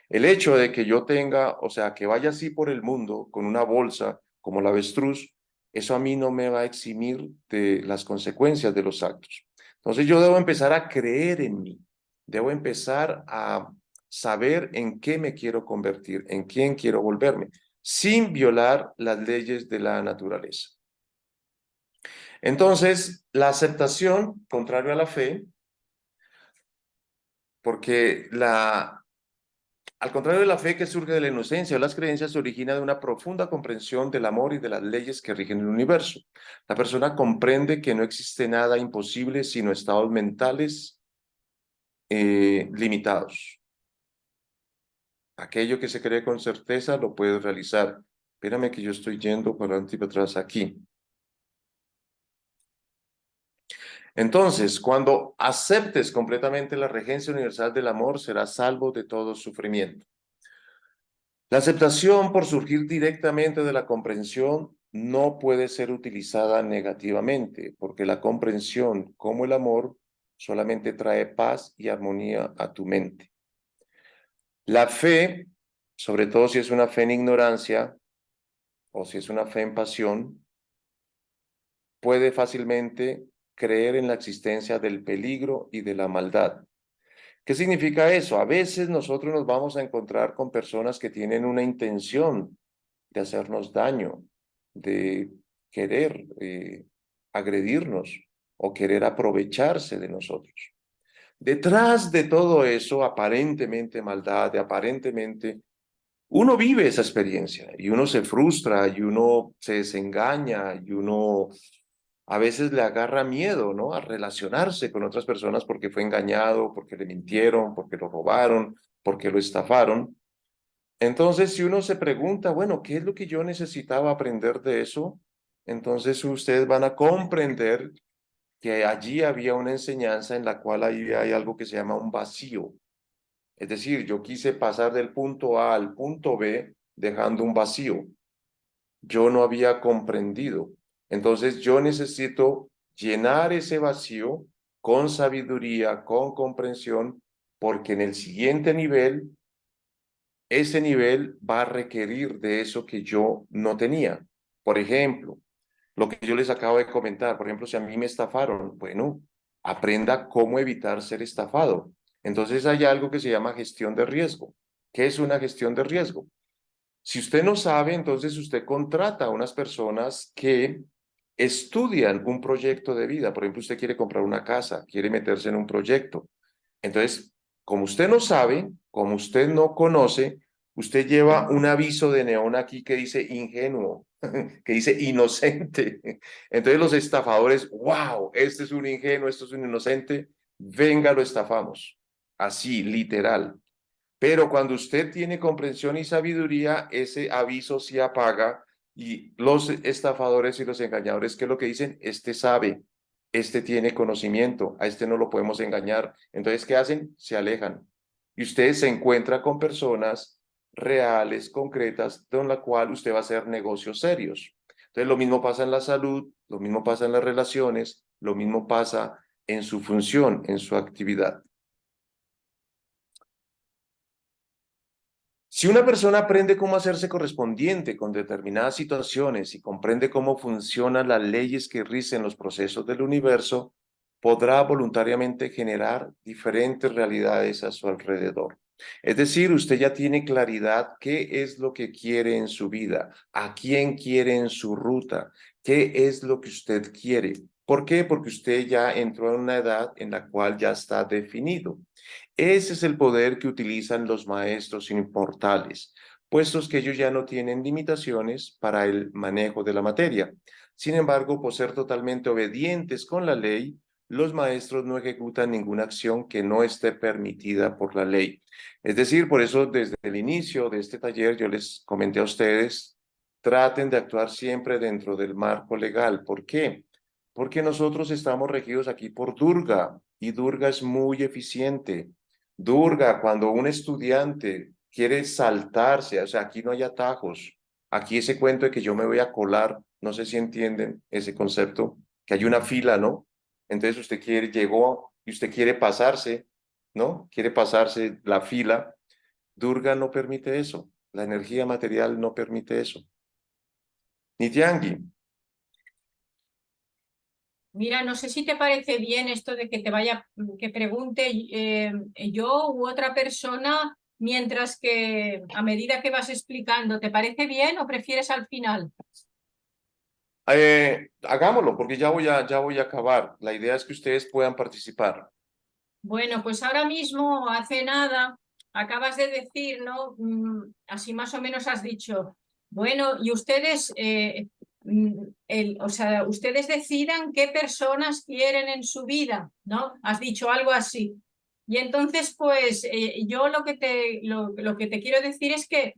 El hecho de que yo tenga, o sea, que vaya así por el mundo con una bolsa como la avestruz, eso a mí no me va a eximir de las consecuencias de los actos. Entonces yo debo empezar a creer en mí, debo empezar a saber en qué me quiero convertir, en quién quiero volverme, sin violar las leyes de la naturaleza. Entonces, la aceptación, contrario a la fe, porque al contrario de la fe que surge de la inocencia, las creencias se origina de una profunda comprensión del amor y de las leyes que rigen el universo. La persona comprende que no existe nada imposible sino estados mentales limitados. Aquello que se cree con certeza lo puedes realizar. Espérame que yo estoy yendo para adelante y para atrás aquí. Entonces, cuando aceptes completamente la regencia universal del amor, serás salvo de todo sufrimiento. La aceptación, por surgir directamente de la comprensión, no puede ser utilizada negativamente, porque la comprensión, como el amor, solamente trae paz y armonía a tu mente. La fe, sobre todo si es una fe en ignorancia o si es una fe en pasión, puede fácilmente creer en la existencia del peligro y de la maldad. ¿Qué significa eso? A veces nosotros nos vamos a encontrar con personas que tienen una intención de hacernos daño, de querer agredirnos o querer aprovecharse de nosotros. Detrás de todo eso, aparentemente maldad, de aparentemente, uno vive esa experiencia y uno se frustra y uno se desengaña y uno a veces le agarra miedo, ¿no? A relacionarse con otras personas porque fue engañado, porque le mintieron, porque lo robaron, porque lo estafaron. Entonces, si uno se pregunta, bueno, ¿qué es lo que yo necesitaba aprender de eso? Entonces ustedes van a comprender que allí había una enseñanza en la cual ahí hay algo que se llama un vacío. Es decir, yo quise pasar del punto A al punto B dejando un vacío. Yo no había comprendido. Entonces yo necesito llenar ese vacío con sabiduría, con comprensión, porque en el siguiente nivel ese nivel va a requerir de eso que yo no tenía. Por ejemplo, lo que yo les acabo de comentar, por ejemplo, si a mí me estafaron, bueno, aprenda cómo evitar ser estafado. Entonces hay algo que se llama gestión de riesgo. ¿Qué es una gestión de riesgo? Si usted no sabe, entonces usted contrata a unas personas que estudian un proyecto de vida. Por ejemplo, usted quiere comprar una casa, quiere meterse en un proyecto. Entonces, como usted no sabe, como usted no conoce, usted lleva un aviso de neón aquí que dice ingenuo, que dice inocente. Entonces los estafadores, wow, este es un ingenuo, esto es un inocente, venga, lo estafamos. Así, literal. Pero cuando usted tiene comprensión y sabiduría, ese aviso se apaga y los estafadores y los engañadores, ¿qué es lo que dicen? Este sabe, este tiene conocimiento, a este no lo podemos engañar. Entonces, ¿qué hacen? Se alejan. Y usted se encuentra con personas reales, concretas, con la cual usted va a hacer negocios serios. Entonces, lo mismo pasa en la salud, lo mismo pasa en las relaciones, lo mismo pasa en su función, en su actividad. Si una persona aprende cómo hacerse correspondiente con determinadas situaciones y comprende cómo funcionan las leyes que rigen los procesos del universo, podrá voluntariamente generar diferentes realidades a su alrededor. Es decir, usted ya tiene claridad qué es lo que quiere en su vida, a quién quiere en su ruta, qué es lo que usted quiere. ¿Por qué? Porque usted ya entró en una edad en la cual ya está definido. Ese es el poder que utilizan los maestros inmortales, puestos que ellos ya no tienen limitaciones para el manejo de la materia. Sin embargo, por ser totalmente obedientes con la ley, los maestros no ejecutan ninguna acción que no esté permitida por la ley. Es decir, por eso desde el inicio de este taller yo les comenté a ustedes traten de actuar siempre dentro del marco legal. ¿Por qué? Porque nosotros estamos regidos aquí por Durga y Durga es muy eficiente. Durga, cuando un estudiante quiere saltarse, o sea, aquí no hay atajos, aquí ese cuento de que yo me voy a colar, no sé si entienden ese concepto, que hay una fila, ¿no? Entonces usted quiere, llegó y usted quiere pasarse, ¿no? Quiere pasarse la fila. Durga no permite eso, la energía material no permite eso. Nityangi, Mira, no sé si te parece bien esto de que te vaya, que pregunte yo u otra persona mientras que a medida que vas explicando, ¿te parece bien o prefieres al final? hagámoslo porque ya voy a acabar. La idea es que ustedes puedan participar. Bueno, pues ahora mismo, hace nada, acabas de decir, ¿no? Así más o menos has dicho, bueno, y ustedes, o sea, ustedes decidan qué personas quieren en su vida, ¿no? Has dicho algo así. Y entonces, pues, yo lo que te quiero decir es que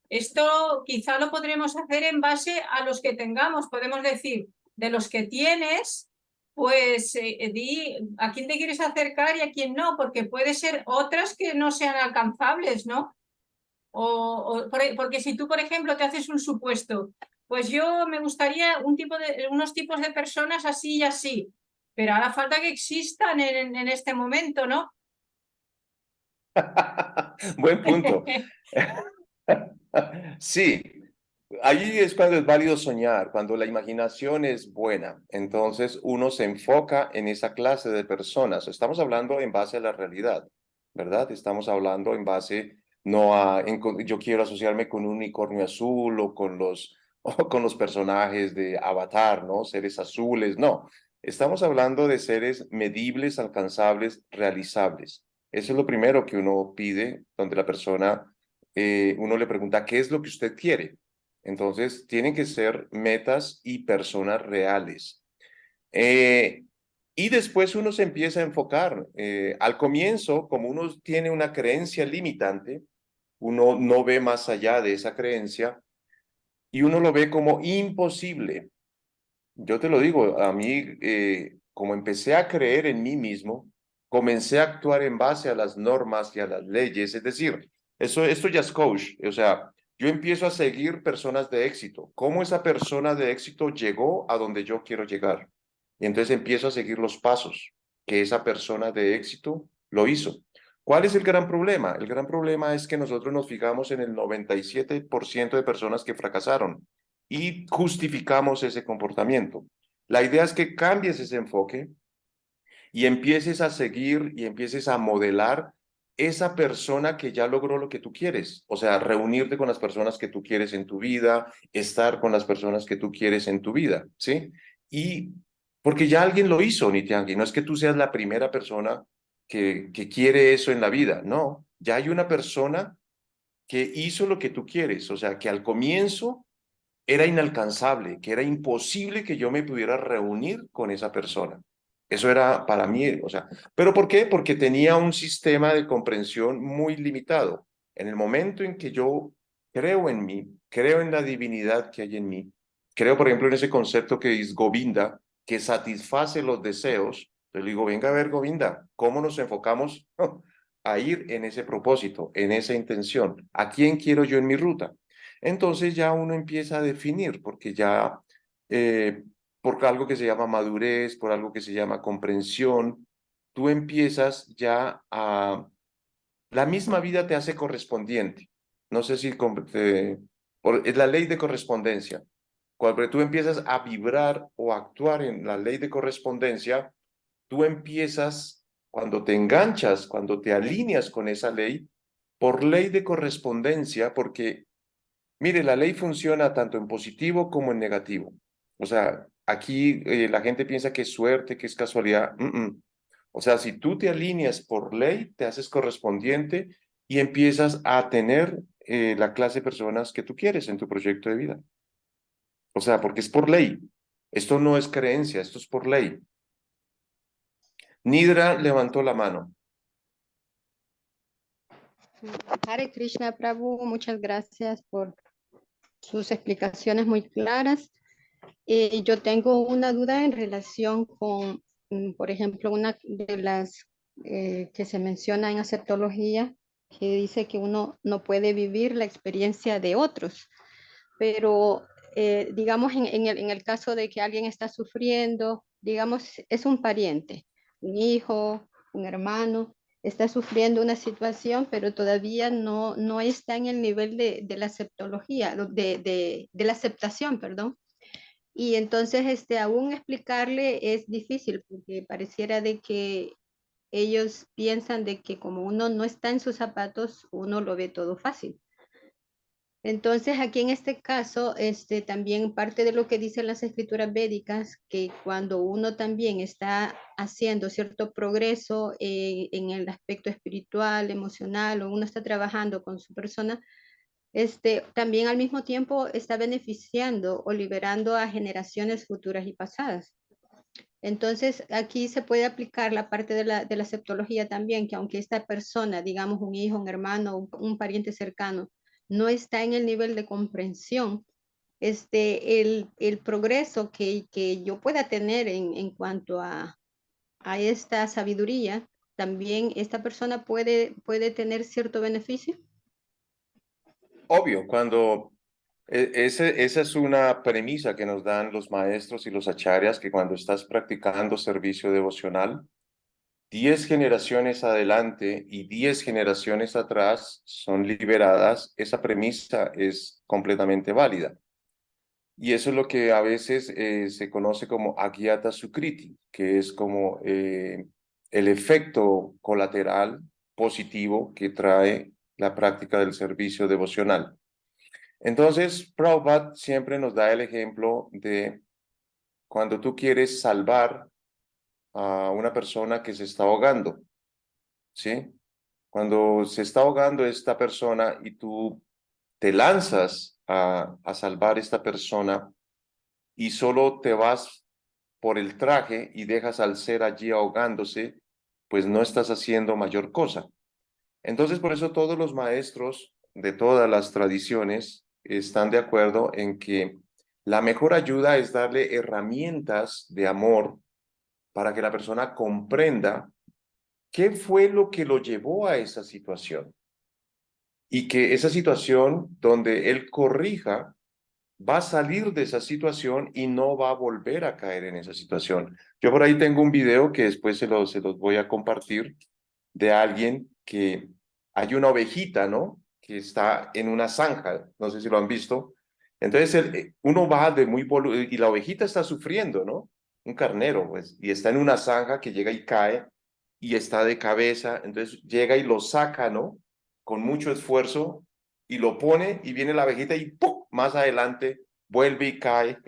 esto quizá lo podremos hacer en base a los que tengamos. Podemos decir, de los que tienes pues di a quién te quieres acercar y a quién no, porque puede ser otras que no sean alcanzables, ¿no? Porque si tú, por ejemplo, te haces un supuesto, pues yo me gustaría unos tipos de personas así y así, pero hará falta que existan en este momento, ¿no? Buen punto. Sí, ahí es cuando es válido soñar, cuando la imaginación es buena. Entonces uno se enfoca en esa clase de personas. Estamos hablando en base a la realidad, ¿verdad? Estamos hablando en base no a yo quiero asociarme con un unicornio azul o con o con los personajes de Avatar, ¿no? Seres azules, no. Estamos hablando de seres medibles, alcanzables, realizables. Eso es lo primero que uno pide, donde la persona uno le pregunta, ¿qué es lo que usted quiere? Entonces, tienen que ser metas y personas reales. Eh, y después uno se empieza a enfocar. Al comienzo, como uno tiene una creencia limitante, uno no ve más allá de esa creencia y uno lo ve como imposible. Yo te lo digo, a mí, como empecé a creer en mí mismo, comencé a actuar en base a las normas y a las leyes, es decir, esto ya es coach, o sea, yo empiezo a seguir personas de éxito, cómo esa persona de éxito llegó a donde yo quiero llegar. Y entonces empiezo a seguir los pasos que esa persona de éxito lo hizo. ¿Cuál es el gran problema? El gran problema es que nosotros nos fijamos en el 97% de personas que fracasaron y justificamos ese comportamiento. La idea es que cambies ese enfoque y empieces a seguir y empieces a modelar esa persona que ya logró lo que tú quieres. O sea, reunirte con las personas que tú quieres en tu vida, estar con las personas que tú quieres en tu vida, ¿sí? Y porque ya alguien lo hizo, Nitiangi, no es que tú seas la primera persona que quiere eso en la vida, no, ya hay una persona que hizo lo que tú quieres, o sea, que al comienzo era inalcanzable, que era imposible que yo me pudiera reunir con esa persona. Eso era para mí, o sea, ¿pero por qué? Porque tenía un sistema de comprensión muy limitado. En el momento en que yo creo en mí, creo en la divinidad que hay en mí, creo, por ejemplo, en ese concepto que es Govinda, que satisface los deseos, yo le digo, venga a ver, Govinda, ¿cómo nos enfocamos a ir en ese propósito, en esa intención? ¿A quién quiero yo en mi ruta? Entonces ya uno empieza a definir, porque ya eh, por algo que se llama madurez, por algo que se llama comprensión, tú empiezas ya a... La misma vida te hace correspondiente. No sé si es la ley de correspondencia. Cuando tú empiezas a vibrar o a actuar en la ley de correspondencia, tú empiezas, cuando te enganchas, cuando te alineas con esa ley, por ley de correspondencia, porque mire, la ley funciona tanto en positivo como en negativo. O sea, aquí la gente piensa que es suerte, que es casualidad. O sea, si tú te alineas por ley, te haces correspondiente y empiezas a tener la clase de personas que tú quieres en tu proyecto de vida. O sea, porque es por ley. Esto no es creencia, esto es por ley. Nidra levantó la mano. Hare Krishna, Prabhu, muchas gracias por sus explicaciones muy claras. Yo tengo una duda en relación con, por ejemplo, una de las que se menciona en aceptología, que dice que uno no puede vivir la experiencia de otros, pero digamos en el caso de que alguien está sufriendo, digamos, es un pariente, un hijo, un hermano, está sufriendo una situación, pero todavía no está en el nivel de la aceptología, de la aceptación, perdón. Y entonces, aún explicarle es difícil porque pareciera de que ellos piensan de que como uno no está en sus zapatos, uno lo ve todo fácil. Entonces, aquí en este caso, también parte de lo que dicen las escrituras védicas, que cuando uno también está haciendo cierto progreso en el aspecto espiritual, emocional, o uno está trabajando con su persona, también al mismo tiempo está beneficiando o liberando a generaciones futuras y pasadas. Entonces, aquí se puede aplicar la parte de la septología también, que aunque esta persona, digamos un hijo, un hermano, un pariente cercano, no está en el nivel de comprensión, el progreso que yo pueda tener en cuanto a esta sabiduría, también esta persona puede tener cierto beneficio. Obvio, esa es una premisa que nos dan los maestros y los acharyas, que cuando estás practicando servicio devocional, 10 generaciones adelante y 10 generaciones atrás son liberadas, esa premisa es completamente válida. Y eso es lo que a veces se conoce como Agyata Sukriti, que es como el efecto colateral positivo que trae la práctica del servicio devocional. Entonces, Prabhupada siempre nos da el ejemplo de cuando tú quieres salvar a una persona que se está ahogando, ¿sí? Cuando se está ahogando esta persona y tú te lanzas a salvar a esta persona y solo te vas por el traje y dejas al ser allí ahogándose, pues no estás haciendo mayor cosa. Entonces, por eso todos los maestros de todas las tradiciones están de acuerdo en que la mejor ayuda es darle herramientas de amor para que la persona comprenda qué fue lo que lo llevó a esa situación y que esa situación donde él corrija va a salir de esa situación y no va a volver a caer en esa situación. Yo por ahí tengo un video que después se los voy a compartir de alguien que hay una ovejita, ¿no? Que está en una zanja, no sé si lo han visto. Entonces uno va de muy y la ovejita está sufriendo, ¿no? Un carnero, pues, y está en una zanja que llega y cae y está de cabeza, entonces llega y lo saca, ¿no? Con mucho esfuerzo y lo pone y viene la ovejita y ¡pum! Más adelante vuelve y cae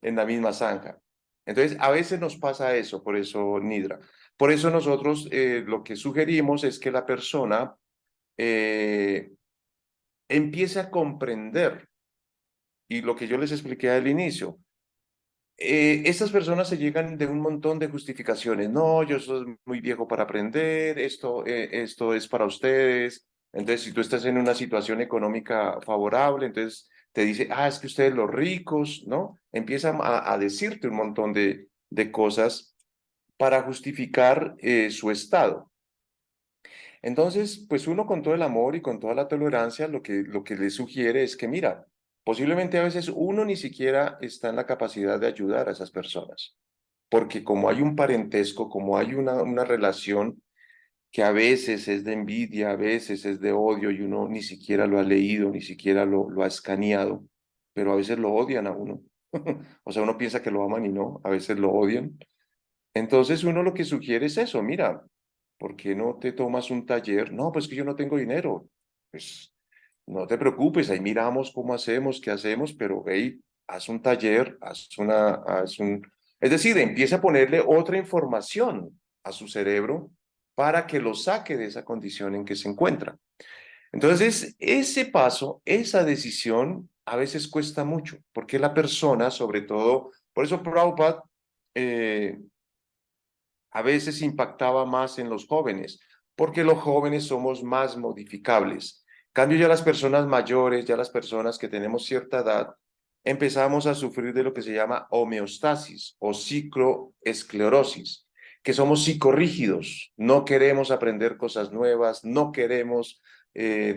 en la misma zanja. Entonces, a veces nos pasa eso, por eso, Nidra. Por eso nosotros lo que sugerimos es que la persona eh, empiece a comprender, y lo que yo les expliqué al inicio, estas personas se llegan de un montón de justificaciones. No, yo soy muy viejo para aprender, esto es para ustedes. Entonces, si tú estás en una situación económica favorable, entonces te dice, es que ustedes los ricos, ¿no? Empiezan a decirte un montón de cosas para justificar su estado. Entonces, pues uno con todo el amor y con toda la tolerancia, lo que le sugiere es que, mira, posiblemente a veces uno ni siquiera está en la capacidad de ayudar a esas personas, porque como hay un parentesco, como hay una relación que a veces es de envidia, a veces es de odio y uno ni siquiera lo ha leído, ni siquiera lo ha escaneado, pero a veces lo odian a uno. O sea, uno piensa que lo aman y no, a veces lo odian. Entonces uno lo que sugiere es eso, mira, ¿por qué no te tomas un taller? No, pues que yo no tengo dinero. Pues no te preocupes, ahí miramos cómo hacemos, qué hacemos, pero hey, haz un taller, Es decir, empieza a ponerle otra información a su cerebro para que lo saque de esa condición en que se encuentra. Entonces, ese paso, esa decisión, a veces cuesta mucho, porque la persona, sobre todo, por eso Prabhupada eh, a veces impactaba más en los jóvenes, porque los jóvenes somos más modificables Cambio ya las personas mayores, ya las personas que tenemos cierta edad, empezamos a sufrir de lo que se llama homeostasis o cicloesclerosis, que somos psicorrígidos, no queremos aprender cosas nuevas, no queremos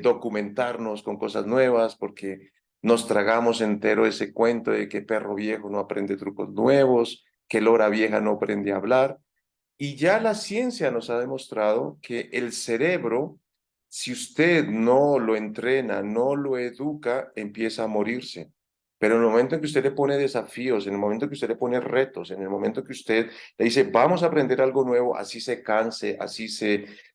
documentarnos con cosas nuevas porque nos tragamos entero ese cuento de que perro viejo no aprende trucos nuevos, que lora vieja no aprende a hablar. Y ya la ciencia nos ha demostrado que el cerebro, si usted no lo entrena, no lo educa, empieza a morirse. Pero en el momento en que usted le pone desafíos, en el momento que usted le pone retos, en el momento que usted le dice, vamos a aprender algo nuevo, así se canse,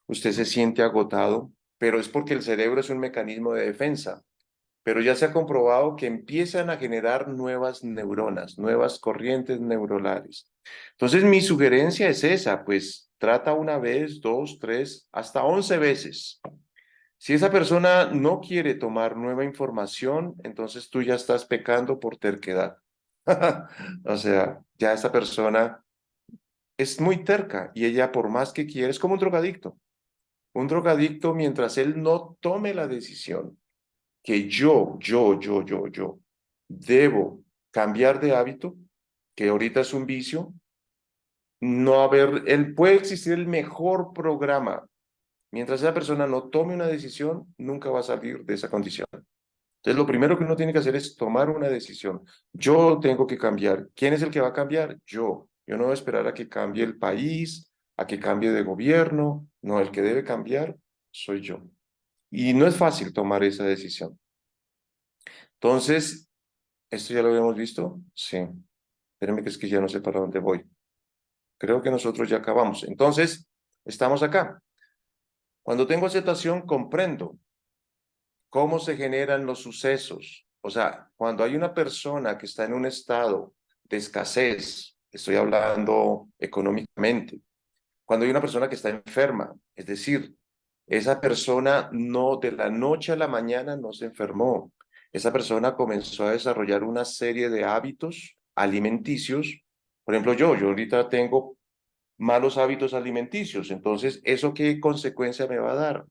usted se siente agotado, pero es porque el cerebro es un mecanismo de defensa. Pero ya se ha comprobado que empiezan a generar nuevas neuronas, nuevas corrientes neuronales. Entonces, mi sugerencia es esa, pues trata una vez, dos, tres, hasta 11 veces. Si esa persona no quiere tomar nueva información, entonces tú ya estás pecando por terquedad. O sea, ya esa persona es muy terca y ella por más que quiere, es como un drogadicto. Un drogadicto, mientras él no tome la decisión que yo debo cambiar de hábito, que ahorita es un vicio, no puede existir el mejor programa. Mientras esa persona no tome una decisión, nunca va a salir de esa condición. Entonces, lo primero que uno tiene que hacer es tomar una decisión. Yo tengo que cambiar. ¿Quién es el que va a cambiar? Yo. Yo no voy a esperar a que cambie el país, a que cambie de gobierno. No, el que debe cambiar soy yo. Y no es fácil tomar esa decisión. Entonces, ¿esto ya lo habíamos visto? Sí. Espérenme que es que ya no sé para dónde voy. Creo que nosotros ya acabamos. Entonces, estamos acá. Cuando tengo aceptación, comprendo cómo se generan los sucesos. O sea, cuando hay una persona que está en un estado de escasez, estoy hablando económicamente, cuando hay una persona que está enferma, es decir, esa persona no de la noche a la mañana no se enfermó. Esa persona comenzó a desarrollar una serie de hábitos alimenticios. Por ejemplo, yo ahorita tengo malos hábitos alimenticios. Entonces, ¿eso qué consecuencia me va a dar?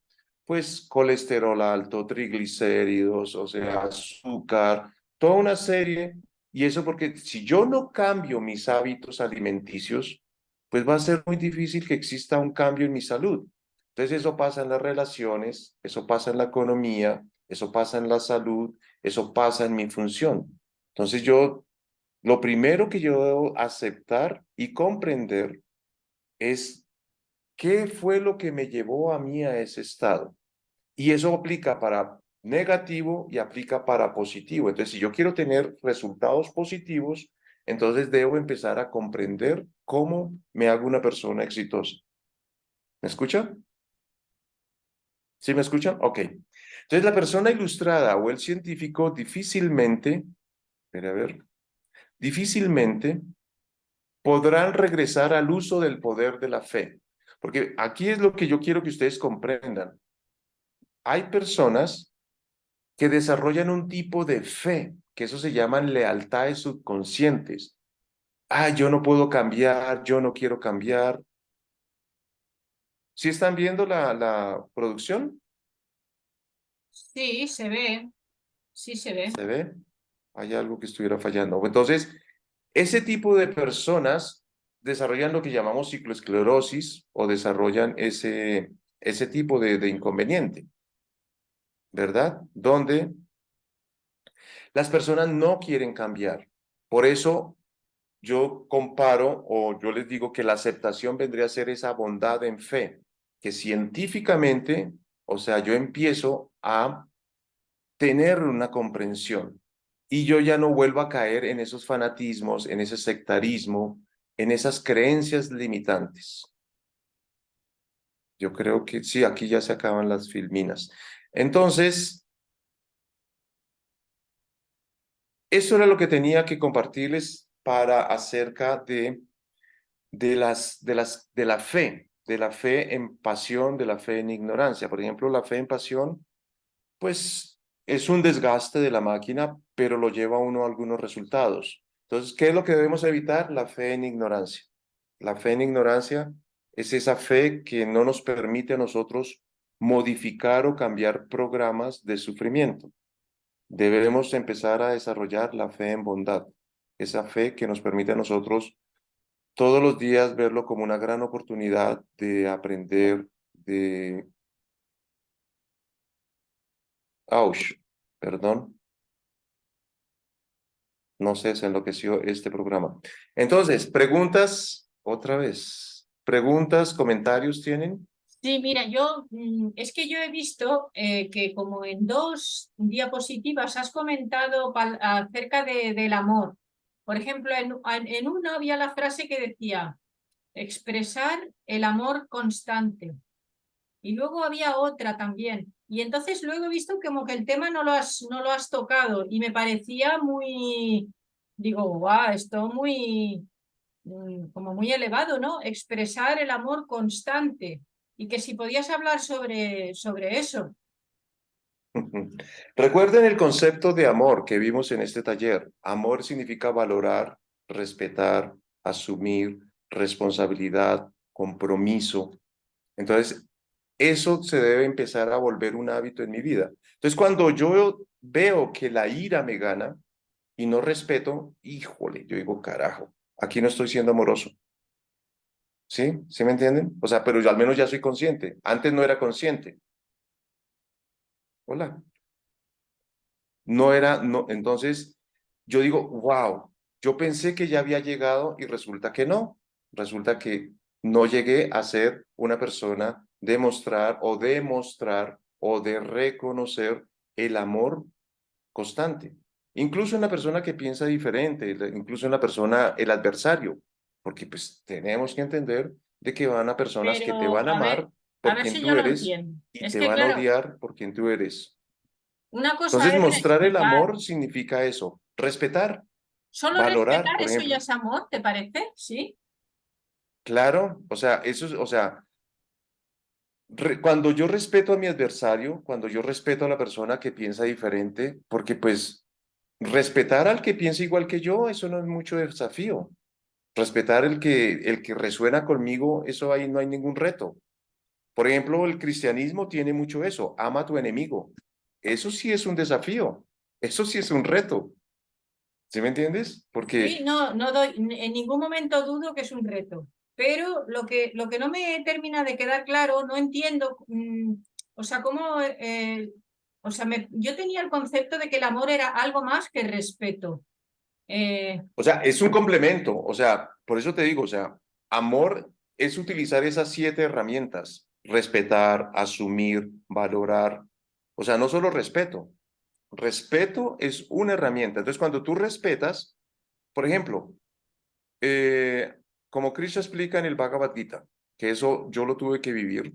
Pues colesterol alto, triglicéridos, o sea, azúcar, toda una serie. Y eso porque si yo no cambio mis hábitos alimenticios, pues va a ser muy difícil que exista un cambio en mi salud. Entonces, eso pasa en las relaciones, eso pasa en la economía, eso pasa en la salud, eso pasa en mi función. Entonces, lo primero que yo debo aceptar y comprender es qué fue lo que me llevó a mí a ese estado. Y eso aplica para negativo y aplica para positivo. Entonces, si yo quiero tener resultados positivos, entonces debo empezar a comprender cómo me hago una persona exitosa. ¿Me escuchan? ¿Sí me escuchan? Ok. Entonces, la persona ilustrada o el científico difícilmente, espera a ver, difícilmente podrán regresar al uso del poder de la fe. Porque aquí es lo que yo quiero que ustedes comprendan. Hay personas que desarrollan un tipo de fe, que eso se llaman lealtades subconscientes. Ah, yo no puedo cambiar, yo no quiero cambiar. ¿Sí están viendo la producción? Sí, se ve, sí se ve. ¿Se ve? Hay algo que estuviera fallando. Entonces, ese tipo de personas desarrollan lo que llamamos cicloesclerosis o desarrollan ese tipo de inconveniente, ¿verdad? Donde las personas no quieren cambiar. Por eso yo comparo o yo les digo que la aceptación vendría a ser esa bondad en fe, que científicamente, o sea, yo empiezo a tener una comprensión y yo ya no vuelvo a caer en esos fanatismos, en ese sectarismo, en esas creencias limitantes. Yo creo que sí, aquí ya se acaban las filminas. Entonces, eso era lo que tenía que compartirles para acerca de la fe en pasión, de la fe en ignorancia. Por ejemplo, la fe en pasión, pues es un desgaste de la máquina, pero lo lleva a uno a algunos resultados. Entonces, ¿qué es lo que debemos evitar? La fe en ignorancia. La fe en ignorancia es esa fe que no nos permite a nosotros modificar o cambiar programas de sufrimiento. Debemos empezar a desarrollar la fe en bondad, esa fe que nos permite a nosotros todos los días verlo como una gran oportunidad de aprender, de... ¡Auch! Perdón, no sé, se enloqueció este programa. Entonces, preguntas, otra vez. ¿Preguntas, comentarios tienen? Sí, mira, es que yo he visto que como en 2 diapositivas has comentado acerca del amor. Por ejemplo, en una había la frase que decía expresar el amor constante. Y luego había otra también. Y entonces luego he visto como que el tema no lo has tocado y me parecía muy, digo, guau, esto muy, como muy elevado, ¿no? Expresar el amor constante. Y que si podías hablar sobre eso. Recuerden el concepto de amor que vimos en este taller. Amor significa valorar, respetar, asumir, responsabilidad, compromiso. Entonces, eso se debe empezar a volver un hábito en mi vida. Entonces, cuando yo veo que la ira me gana y no respeto, híjole, yo digo, carajo, aquí no estoy siendo amoroso. ¿Sí? ¿Sí me entienden? O sea, pero yo al menos ya soy consciente. Antes no era consciente. Hola. No era, no, entonces yo digo, wow, yo pensé que ya había llegado y resulta que no. Resulta que no llegué a ser una persona de mostrar o de reconocer el amor constante. Incluso una persona que piensa diferente, incluso una persona, el adversario, porque pues tenemos que entender de que van a personas que te Pero van a amar a por ver quien si yo tú lo eres entiendo. y Es te que, van a claro, odiar por quien tú eres. una cosa Entonces, es mostrar el respetar. amor significa eso, respetar, Solo valorar, respetar, por eso ya ejemplo. es amor, ¿te parece? Sí. Claro, o sea, eso es, o sea, cuando yo respeto a mi adversario, cuando yo respeto a la persona que piensa diferente, porque pues respetar al que piensa igual que yo, eso no es mucho desafío. Respetar el que resuena conmigo, eso ahí no hay ningún reto. Por ejemplo, el cristianismo tiene mucho eso, ama a tu enemigo. Eso sí es un desafío, eso sí es un reto. ¿Sí me entiendes? Sí, Porque, no, no doy, en ningún momento dudo que es un reto, pero lo que no me termina de quedar claro, no entiendo, o sea, o sea, yo tenía el concepto de que el amor era algo más que respeto. o sea, es un complemento, o sea, por eso te digo, o sea, amor es utilizar esas 7 herramientas, respetar, asumir, valorar, o sea, no solo respeto, respeto es una herramienta. Entonces, cuando tú respetas, por ejemplo, eh, como Krishna explica en el Bhagavad Gita, que eso yo lo tuve que vivir,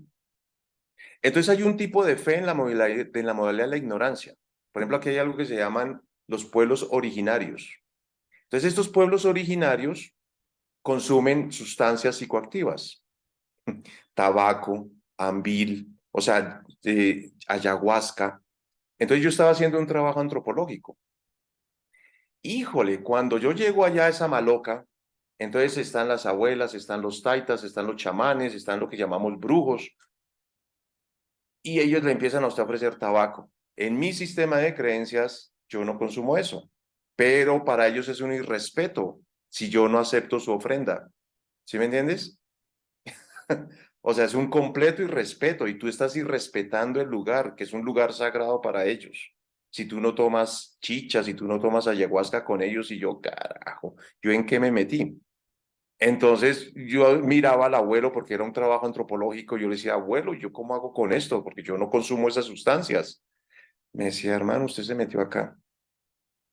entonces hay un tipo de fe en la modalidad de la ignorancia. Por ejemplo, aquí hay algo que se llaman los pueblos originarios. Entonces, estos pueblos originarios consumen sustancias psicoactivas, tabaco, ambil, o sea, ayahuasca. Entonces yo estaba haciendo un trabajo antropológico. Híjole, cuando yo llego allá a esa maloca, entonces están las abuelas, están los taitas, están los chamanes, están lo que llamamos brujos, y ellos le empiezan a usted a ofrecer tabaco. En mi sistema de creencias, yo no consumo eso, pero para ellos es un irrespeto si yo no acepto su ofrenda. ¿Sí me entiendes? O sea, es un completo irrespeto y tú estás irrespetando el lugar, que es un lugar sagrado para ellos. Si tú no tomas chicha, si tú no tomas ayahuasca con ellos y yo, carajo, ¿yo en qué me metí? Entonces yo miraba al abuelo porque era un trabajo antropológico, yo le decía, abuelo, ¿yo cómo hago con esto? Porque yo no consumo esas sustancias. Me decía, hermano, usted se metió acá.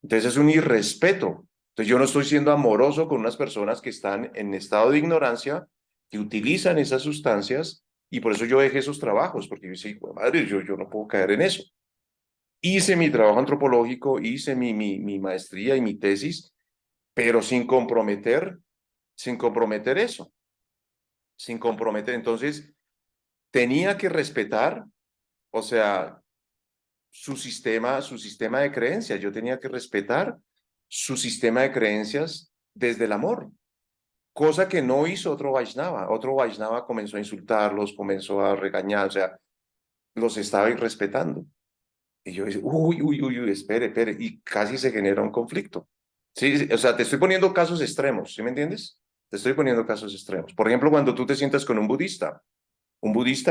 Entonces es un irrespeto. Entonces yo no estoy siendo amoroso con unas personas que están en estado de ignorancia, que utilizan esas sustancias y por eso yo dejé esos trabajos, porque yo decía, "Hijo de madre, yo no puedo caer en eso". Hice mi trabajo antropológico, hice mi maestría y mi tesis, pero sin comprometer eso, sin comprometer. Entonces tenía que respetar, o sea, su sistema de creencias. Yo tenía que respetar su sistema de creencias desde el amor, cosa que no hizo otro Vaishnava. Otro Vaishnava comenzó a insultarlos, comenzó a regañar, o sea, los estaba irrespetando. Y yo decía, uy, uy, uy, uy, espere, espere, y casi se genera un conflicto. Sí, sí, o sea, te estoy poniendo casos extremos, ¿sí me entiendes? Te estoy poniendo casos extremos. Por ejemplo, cuando tú te sientas con un budista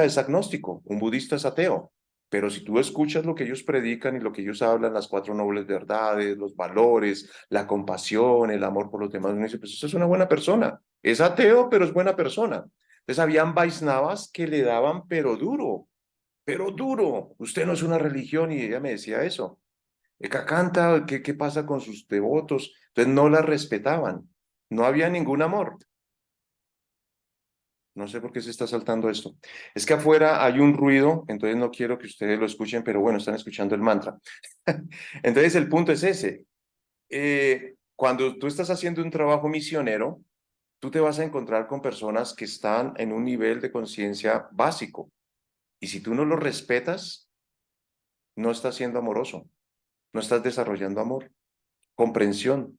es agnóstico, un budista es ateo, pero si tú escuchas lo que ellos predican y lo que ellos hablan, las cuatro nobles verdades, los valores, la compasión, el amor por los demás, uno dice, pues eso es una buena persona. Es ateo, pero es buena persona. Entonces habían Vaisnavas que le daban pero duro. Usted no es una religión y ella me decía eso. Canta, ¿qué pasa con sus devotos? Entonces no la respetaban. No había ningún amor. No sé por qué se está saltando esto. Es que afuera hay un ruido, entonces no quiero que ustedes lo escuchen, pero bueno, están escuchando el mantra. Entonces el punto es ese. Cuando tú estás haciendo un trabajo misionero, tú te vas a encontrar con personas que están en un nivel de conciencia básico. Y si tú no lo respetas, no estás siendo amoroso, no estás desarrollando amor, comprensión.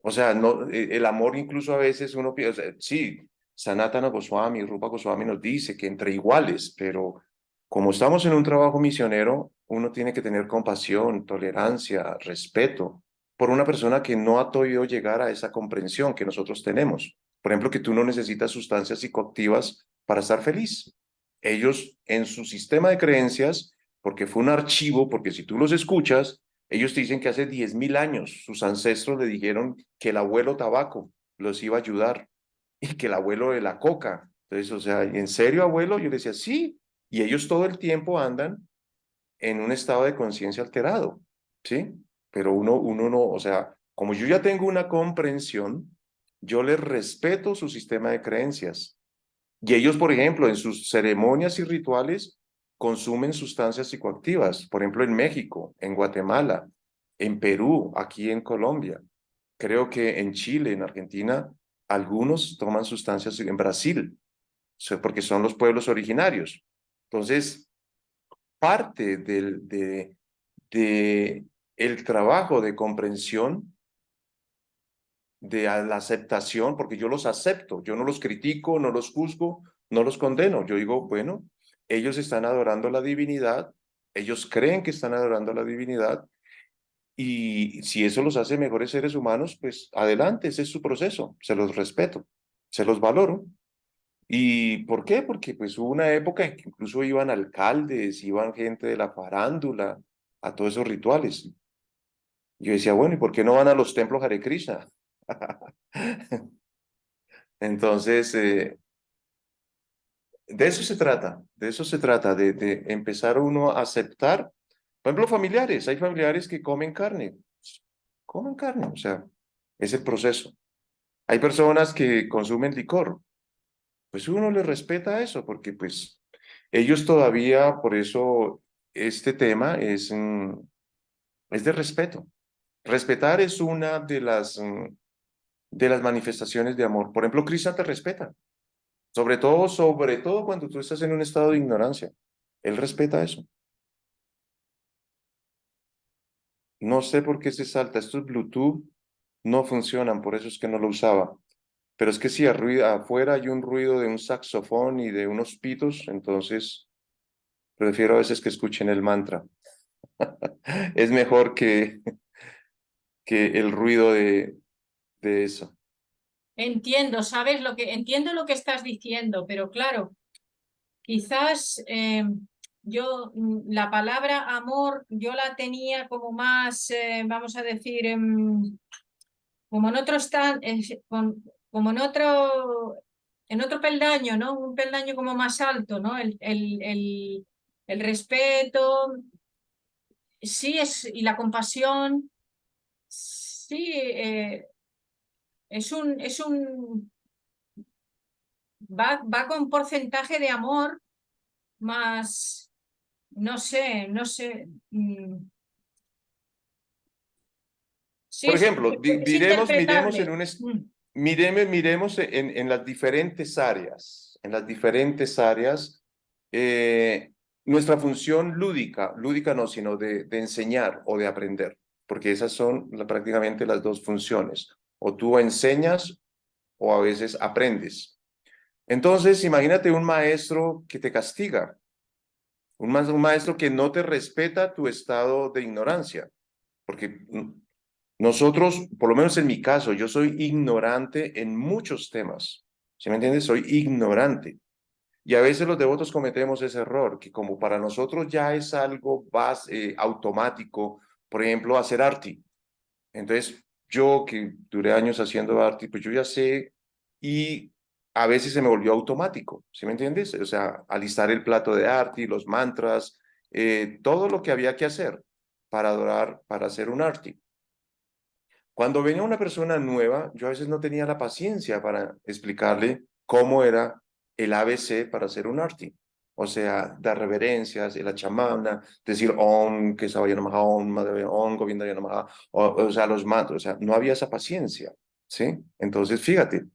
O sea, no, el amor incluso a veces uno piensa, sí, Sanatana Goswami, Rupa Goswami nos dice que entre iguales, pero como estamos en un trabajo misionero, uno tiene que tener compasión, tolerancia, respeto por una persona que no ha podido llegar a esa comprensión que nosotros tenemos. Por ejemplo, que tú no necesitas sustancias psicoactivas para estar feliz. Ellos en su sistema de creencias, porque fue un archivo, porque si tú los escuchas, ellos te dicen que hace 10.000 años sus ancestros le dijeron que el abuelo tabaco los iba a ayudar y que el abuelo de la coca. Entonces, o sea, ¿en serio, abuelo? Yo le decía, sí. Y ellos todo el tiempo andan en un estado de conciencia alterado, ¿sí? Pero uno no, o sea, como yo ya tengo una comprensión, yo les respeto su sistema de creencias. Y ellos, por ejemplo, en sus ceremonias y rituales consumen sustancias psicoactivas, por ejemplo, en México, en Guatemala, en Perú, aquí en Colombia. Creo que en Chile, en Argentina, algunos toman sustancias en Brasil, o sea, porque son los pueblos originarios. Entonces, parte de el trabajo de comprensión de la aceptación, porque yo los acepto, yo no los critico, no los juzgo, no los condeno. Yo digo, bueno, ellos están adorando a la divinidad, ellos creen que están adorando a la divinidad, y si eso los hace mejores seres humanos, pues adelante, ese es su proceso, se los respeto, se los valoro. ¿Y por qué? Porque pues hubo una época en que incluso iban alcaldes, iban gente de la farándula a todos esos rituales. Yo decía, bueno, ¿y por qué no van a los templos Hare Krishna? Entonces, de eso se trata, de eso se trata, de empezar uno a aceptar, por ejemplo, familiares, hay familiares que comen carne, o sea, es el proceso. Hay personas que consumen licor, pues uno les respeta eso, porque pues ellos todavía, por eso este tema es de respeto. Respetar es una de las manifestaciones de amor. Por ejemplo, Krishna te respeta. Sobre todo cuando tú estás en un estado de ignorancia. Él respeta eso. No sé por qué se salta. Estos Bluetooth no funcionan, por eso es que no lo usaba. Pero es que si afuera hay un ruido de un saxofón y de unos pitos, entonces prefiero a veces que escuchen el mantra. Es mejor que el ruido de eso. Entiendo, ¿sabes? Entiendo lo que estás diciendo, pero claro, quizás la palabra amor yo la tenía como más, vamos a decir, como en otro como en otro peldaño, ¿no? Un peldaño como más alto, ¿no? El respeto, sí, y la compasión, sí, es un, va con porcentaje de amor más, no sé, sí, Por ejemplo, es interpretable. miremos en las diferentes áreas, eh, nuestra función lúdica, lúdica no, sino de enseñar o de aprender, porque esas son prácticamente las dos funciones. O tú enseñas o a veces aprendes. Entonces, imagínate un maestro que te castiga. Un maestro que no te respeta tu estado de ignorancia, porque nosotros, por lo menos en mi caso, yo soy ignorante en muchos temas. ¿Sí me entiendes? Soy ignorante. Y a veces los devotos cometemos ese error, que como para nosotros ya es algo automático, por ejemplo, hacer arti. Entonces, yo que duré años haciendo arti, pues yo ya sé y a veces se me volvió automático, ¿sí me entiendes? O sea, alistar el plato de arti, los mantras, todo lo que había que hacer para adorar, para hacer un arti. Cuando venía una persona nueva, yo a veces no tenía la paciencia para explicarle cómo era el ABC para hacer un arti. O sea, dar reverencias, la chamana, decir Om, que Savaya Namaha, Om, Madhave, Om, Govinda Namaha, o sea, los mantras, o sea, no había esa paciencia, ¿sí? Entonces, fíjate,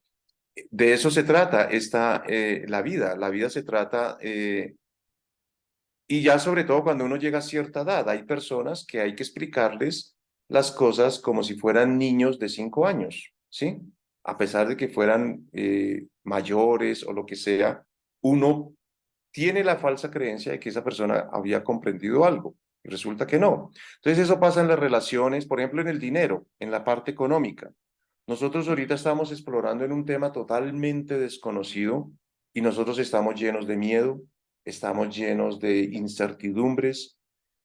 de eso se trata la vida se trata, y ya sobre todo cuando uno llega a cierta edad, hay personas que hay que explicarles las cosas como si fueran niños de 5 años, ¿sí? A pesar de que fueran mayores o lo que sea, uno tiene la falsa creencia de que esa persona había comprendido algo y resulta que no. Entonces eso pasa en las relaciones, por ejemplo, en el dinero, en la parte económica. Nosotros ahorita estamos explorando en un tema totalmente desconocido y nosotros estamos llenos de miedo, estamos llenos de incertidumbres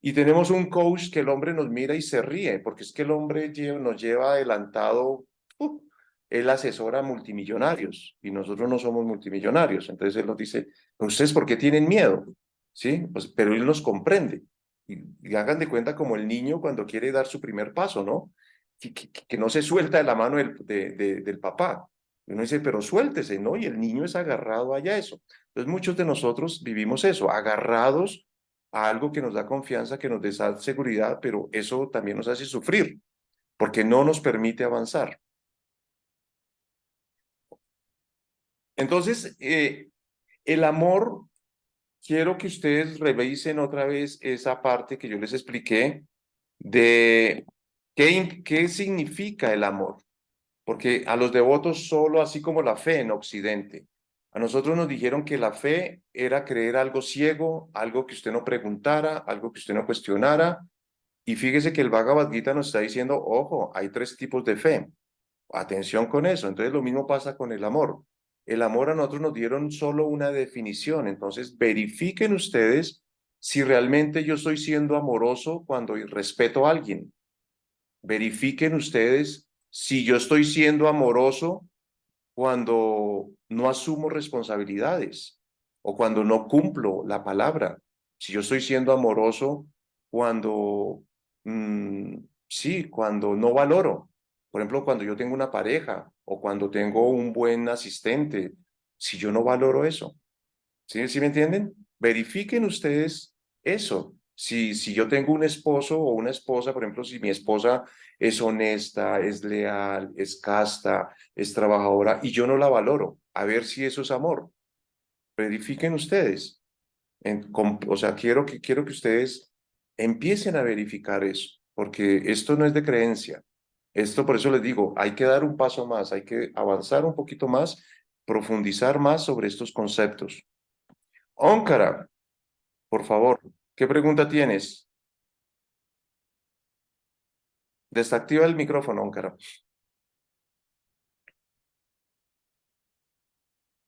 y tenemos un coach que el hombre nos mira y se ríe, porque es que el hombre nos lleva adelantado, él asesora a multimillonarios y nosotros no somos multimillonarios. Entonces él nos dice, ¿ustedes por qué tienen miedo? ¿Sí? Pues, pero él nos comprende. Y hagan de cuenta como el niño cuando quiere dar su primer paso, ¿no? Que no se suelta de la mano del papá. Y uno dice, pero suéltese, ¿no? Y el niño es agarrado allá eso. Entonces muchos de nosotros vivimos eso, agarrados a algo que nos da confianza, que nos da seguridad, pero eso también nos hace sufrir, porque no nos permite avanzar. Entonces, el amor, quiero que ustedes revisen otra vez esa parte que yo les expliqué de qué significa el amor. Porque a los devotos solo, así como la fe en Occidente, a nosotros nos dijeron que la fe era creer algo ciego, algo que usted no preguntara, algo que usted no cuestionara. Y fíjese que el Bhagavad Gita nos está diciendo, ojo, hay 3 tipos de fe. Atención con eso. Entonces lo mismo pasa con el amor. El amor a nosotros nos dieron solo una definición. Entonces verifiquen ustedes si realmente yo estoy siendo amoroso cuando respeto a alguien. Verifiquen ustedes si yo estoy siendo amoroso cuando no asumo responsabilidades o cuando no cumplo la palabra. Si yo estoy siendo amoroso cuando, sí, cuando no valoro. Por ejemplo, cuando yo tengo una pareja o cuando tengo un buen asistente, si yo no valoro eso. ¿Sí me entienden? Verifiquen ustedes eso. Si yo tengo un esposo o una esposa, por ejemplo, si mi esposa es honesta, es leal, es casta, es trabajadora y yo no la valoro, a ver si eso es amor. Verifiquen ustedes. O sea, quiero que ustedes empiecen a verificar eso, porque esto no es de creencia. Esto, por eso les digo, hay que dar un paso más, hay que avanzar un poquito más, profundizar más sobre estos conceptos. Óncara, por favor, ¿qué pregunta tienes? Desactiva el micrófono, Óncara.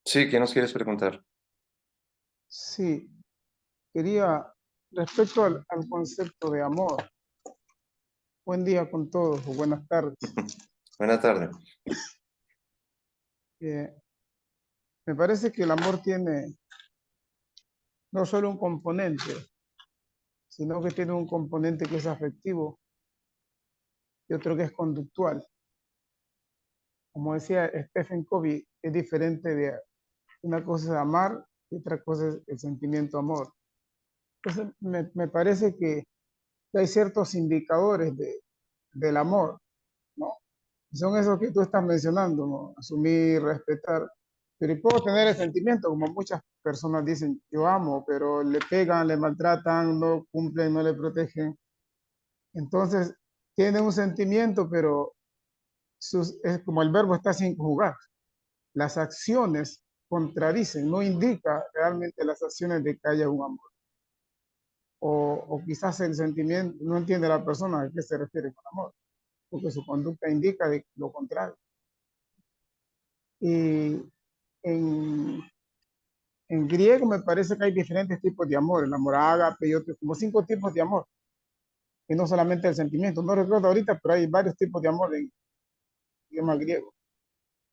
Sí, ¿qué nos quieres preguntar? Sí, quería, respecto al concepto de amor, buen día con todos o buenas tardes. Buenas tardes. Eh, Me parece que el amor tiene no solo un componente, sino que tiene un componente que es afectivo y otro que es conductual. Como decía Stephen Covey, es diferente de una cosa es amar y otra cosa es el sentimiento amor. Entonces, me parece que hay ciertos indicadores del amor, ¿no? Son esos que tú estás mencionando, ¿no? Asumir, respetar. Pero y puedo tener el sentimiento, como muchas personas dicen, yo amo, pero le pegan, le maltratan, no cumplen, no le protegen. Entonces, tiene un sentimiento, pero es como el verbo está sin jugar. Las acciones contradicen, no indica realmente las acciones de que haya un amor. o quizás el sentimiento, no entiende la persona a qué se refiere con amor, porque su conducta indica de lo contrario. Y en, en griego me parece que hay diferentes tipos de amor, el amor ágape y otros, como 5 tipos de amor, y no solamente el sentimiento. No recuerdo ahorita, pero hay varios tipos de amor en idioma griego.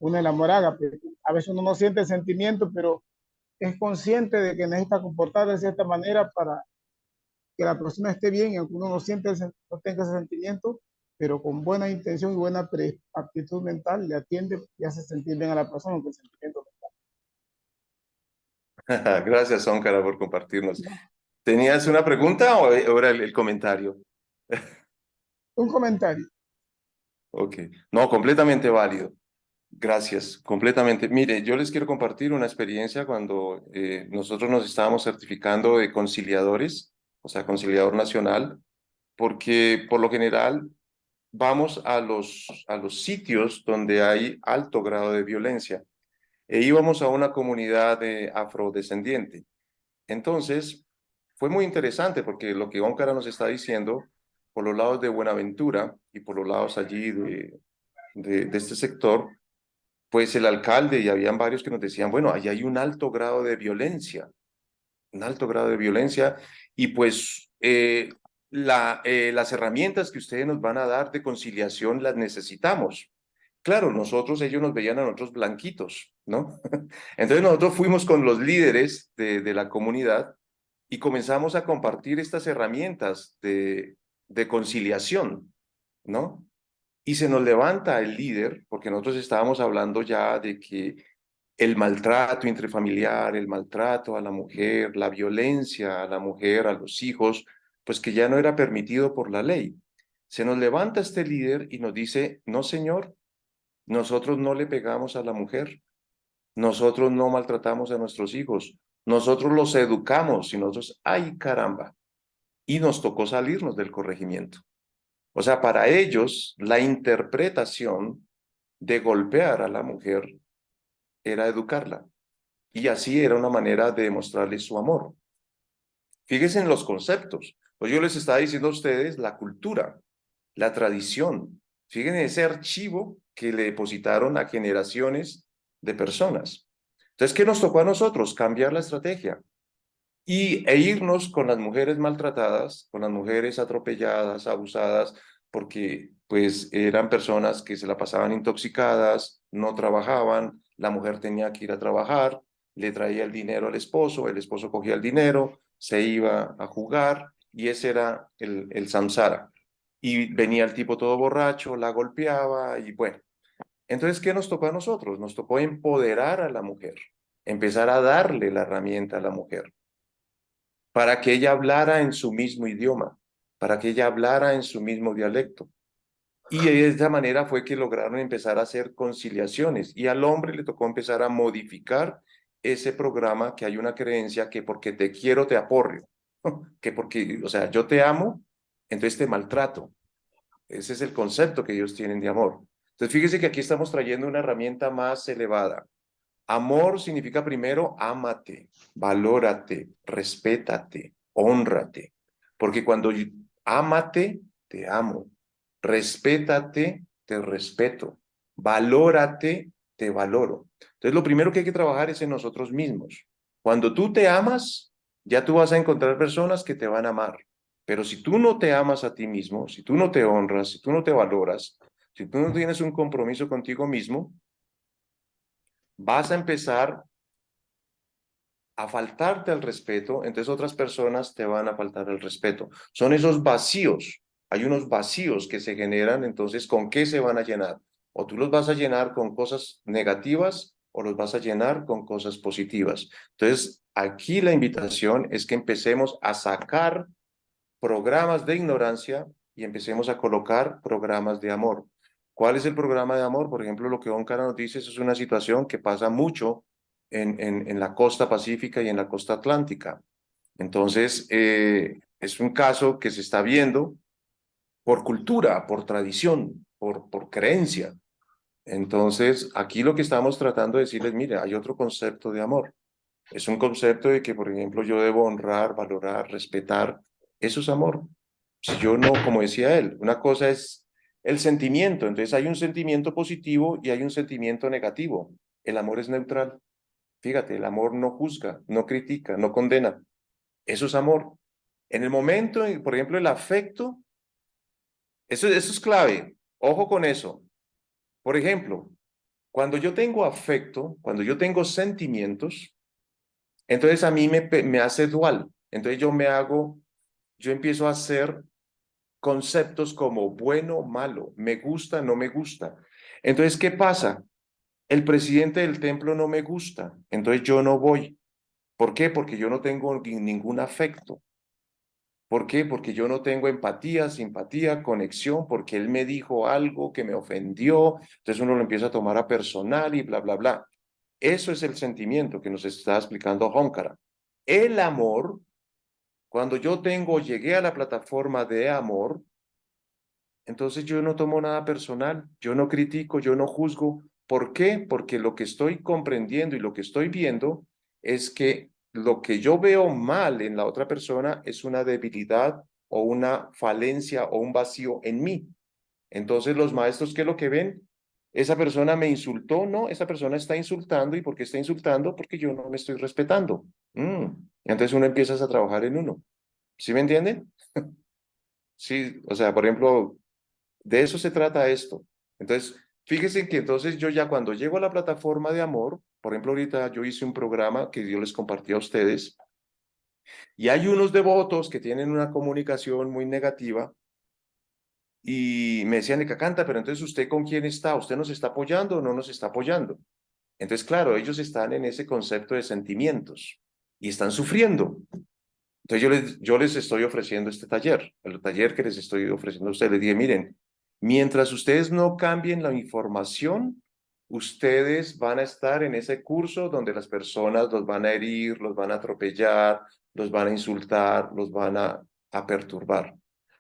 Uno es el amor ágape. A veces uno no siente el sentimiento, pero es consciente de que necesita comportarse de cierta manera para que la persona esté bien, y aunque uno no siente no tenga ese sentimiento, pero con buena intención y buena aptitud mental le atiende y hace sentir bien a la persona con el sentimiento. Gracias, Óncara, por compartirnos. No. ¿Tenías una pregunta o era el comentario? Un comentario. Ok, no, completamente válido. Gracias, completamente. Mire, yo les quiero compartir una experiencia cuando nosotros nos estábamos certificando de conciliadores, o sea, conciliador nacional, porque por lo general vamos a los sitios donde hay alto grado de violencia e íbamos a una comunidad afrodescendiente. Entonces, fue muy interesante porque lo que Óncara nos está diciendo, por los lados de Buenaventura y por los lados allí de este sector, pues el alcalde y habían varios que nos decían, bueno, allí hay un alto grado de violencia, un alto grado de violencia, y pues las herramientas que ustedes nos van a dar de conciliación las necesitamos. Claro, ellos nos veían a nosotros blanquitos, ¿no? Entonces nosotros fuimos con los líderes de la comunidad y comenzamos a compartir estas herramientas de conciliación, ¿no? Y se nos levanta el líder, porque nosotros estábamos hablando ya de que el maltrato intrafamiliar, el maltrato a la mujer, la violencia a la mujer, a los hijos, pues que ya no era permitido por la ley. Se nos levanta este líder y nos dice, no, señor, nosotros no le pegamos a la mujer, nosotros no maltratamos a nuestros hijos, nosotros los educamos y nosotros, ay caramba, y nos tocó salirnos del corregimiento. O sea, para ellos la interpretación de golpear a la mujer era educarla. Y así era una manera de demostrarles su amor. Fíjense en los conceptos. Pues yo les estaba diciendo a ustedes la cultura, la tradición. Fíjense ese archivo que le depositaron a generaciones de personas. Entonces, ¿qué nos tocó a nosotros? Cambiar la estrategia e irnos con las mujeres maltratadas, con las mujeres atropelladas, abusadas, porque pues eran personas que se la pasaban intoxicadas, no trabajaban, la mujer tenía que ir a trabajar, le traía el dinero al esposo, el esposo cogía el dinero, se iba a jugar y ese era el samsara. Y venía el tipo todo borracho, la golpeaba y bueno. Entonces, ¿qué nos tocó a nosotros? Nos tocó empoderar a la mujer, empezar a darle la herramienta a la mujer para que ella hablara en su mismo idioma, para que ella hablara en su mismo dialecto. Y de esa manera fue que lograron empezar a hacer conciliaciones y al hombre le tocó empezar a modificar ese programa que hay una creencia que porque te quiero te aporreo, que porque, o sea, yo te amo, entonces te maltrato. Ese es el concepto que ellos tienen de amor. Entonces fíjese que aquí estamos trayendo una herramienta más elevada. Amor significa primero, ámate, valórate, respétate, hónrate. Porque cuando ámate, te amo. Respétate, te respeto. Valórate, te valoro. Entonces, lo primero que hay que trabajar es en nosotros mismos. Cuando tú te amas, ya tú vas a encontrar personas que te van a amar. Pero si tú no te amas a ti mismo, si tú no te honras, si tú no te valoras, si tú no tienes un compromiso contigo mismo, vas a empezar a faltarte al respeto, entonces otras personas te van a faltar el respeto. Son esos vacíos. Hay unos vacíos que se generan, entonces, ¿con qué se van a llenar? O tú los vas a llenar con cosas negativas o los vas a llenar con cosas positivas. Entonces, aquí la invitación es que empecemos a sacar programas de ignorancia y empecemos a colocar programas de amor. ¿Cuál es el programa de amor? Por ejemplo, lo que Óncara nos dice, eso es una situación que pasa mucho en la costa pacífica y en la costa atlántica. Entonces, es un caso que se está viendo por cultura, por tradición, por creencia. Entonces, aquí lo que estamos tratando de decirles, mire, hay otro concepto de amor. Es un concepto de que, por ejemplo, yo debo honrar, valorar, respetar Eso es amor. Si yo no, como decía él, una cosa es el sentimiento, entonces hay un sentimiento positivo y hay un sentimiento negativo. El amor es neutral. Fíjate, el amor no juzga, no critica, no condena. Eso es amor. En el momento, por ejemplo, el afecto, eso es clave. Ojo con eso. Por ejemplo, cuando yo tengo afecto, cuando yo tengo sentimientos, entonces a mí me hace dual. Entonces yo empiezo a hacer conceptos como bueno, malo, me gusta, no me gusta. Entonces, ¿qué pasa? El presidente del templo no me gusta, entonces yo no voy. ¿Por qué? Porque yo no tengo ningún afecto. ¿Por qué? Porque yo no tengo empatía, simpatía, conexión, porque él me dijo algo que me ofendió, entonces uno lo empieza a tomar a personal y bla, bla, bla. Eso es el sentimiento que nos está explicando Hóncara. El amor, cuando yo llegué a la plataforma de amor, entonces yo no tomo nada personal, yo no critico, yo no juzgo. ¿Por qué? Porque lo que estoy comprendiendo y lo que estoy viendo es que lo que yo veo mal en la otra persona es una debilidad o una falencia o un vacío en mí. Entonces los maestros, ¿qué es lo que ven? Esa persona me insultó, no, esa persona está insultando. ¿Y por qué está insultando? Porque yo no me estoy respetando. Entonces uno empieza a trabajar en uno. ¿Sí me entienden? Sí, o sea, por ejemplo, de eso se trata esto. Entonces, fíjense que entonces yo ya cuando llego a la plataforma de amor, por ejemplo, ahorita yo hice un programa que yo les compartí a ustedes, y hay unos devotos que tienen una comunicación muy negativa y me decían, Canta, pero entonces ¿usted con quién está? ¿Usted nos está apoyando o no nos está apoyando? Entonces, claro, ellos están en ese concepto de sentimientos y están sufriendo. Entonces yo les estoy ofreciendo este taller, el taller que les estoy ofreciendo a ustedes. Les dije, miren, mientras ustedes no cambien la información, ustedes van a estar en ese curso donde las personas los van a herir, los van a atropellar, los van a insultar, los van a perturbar.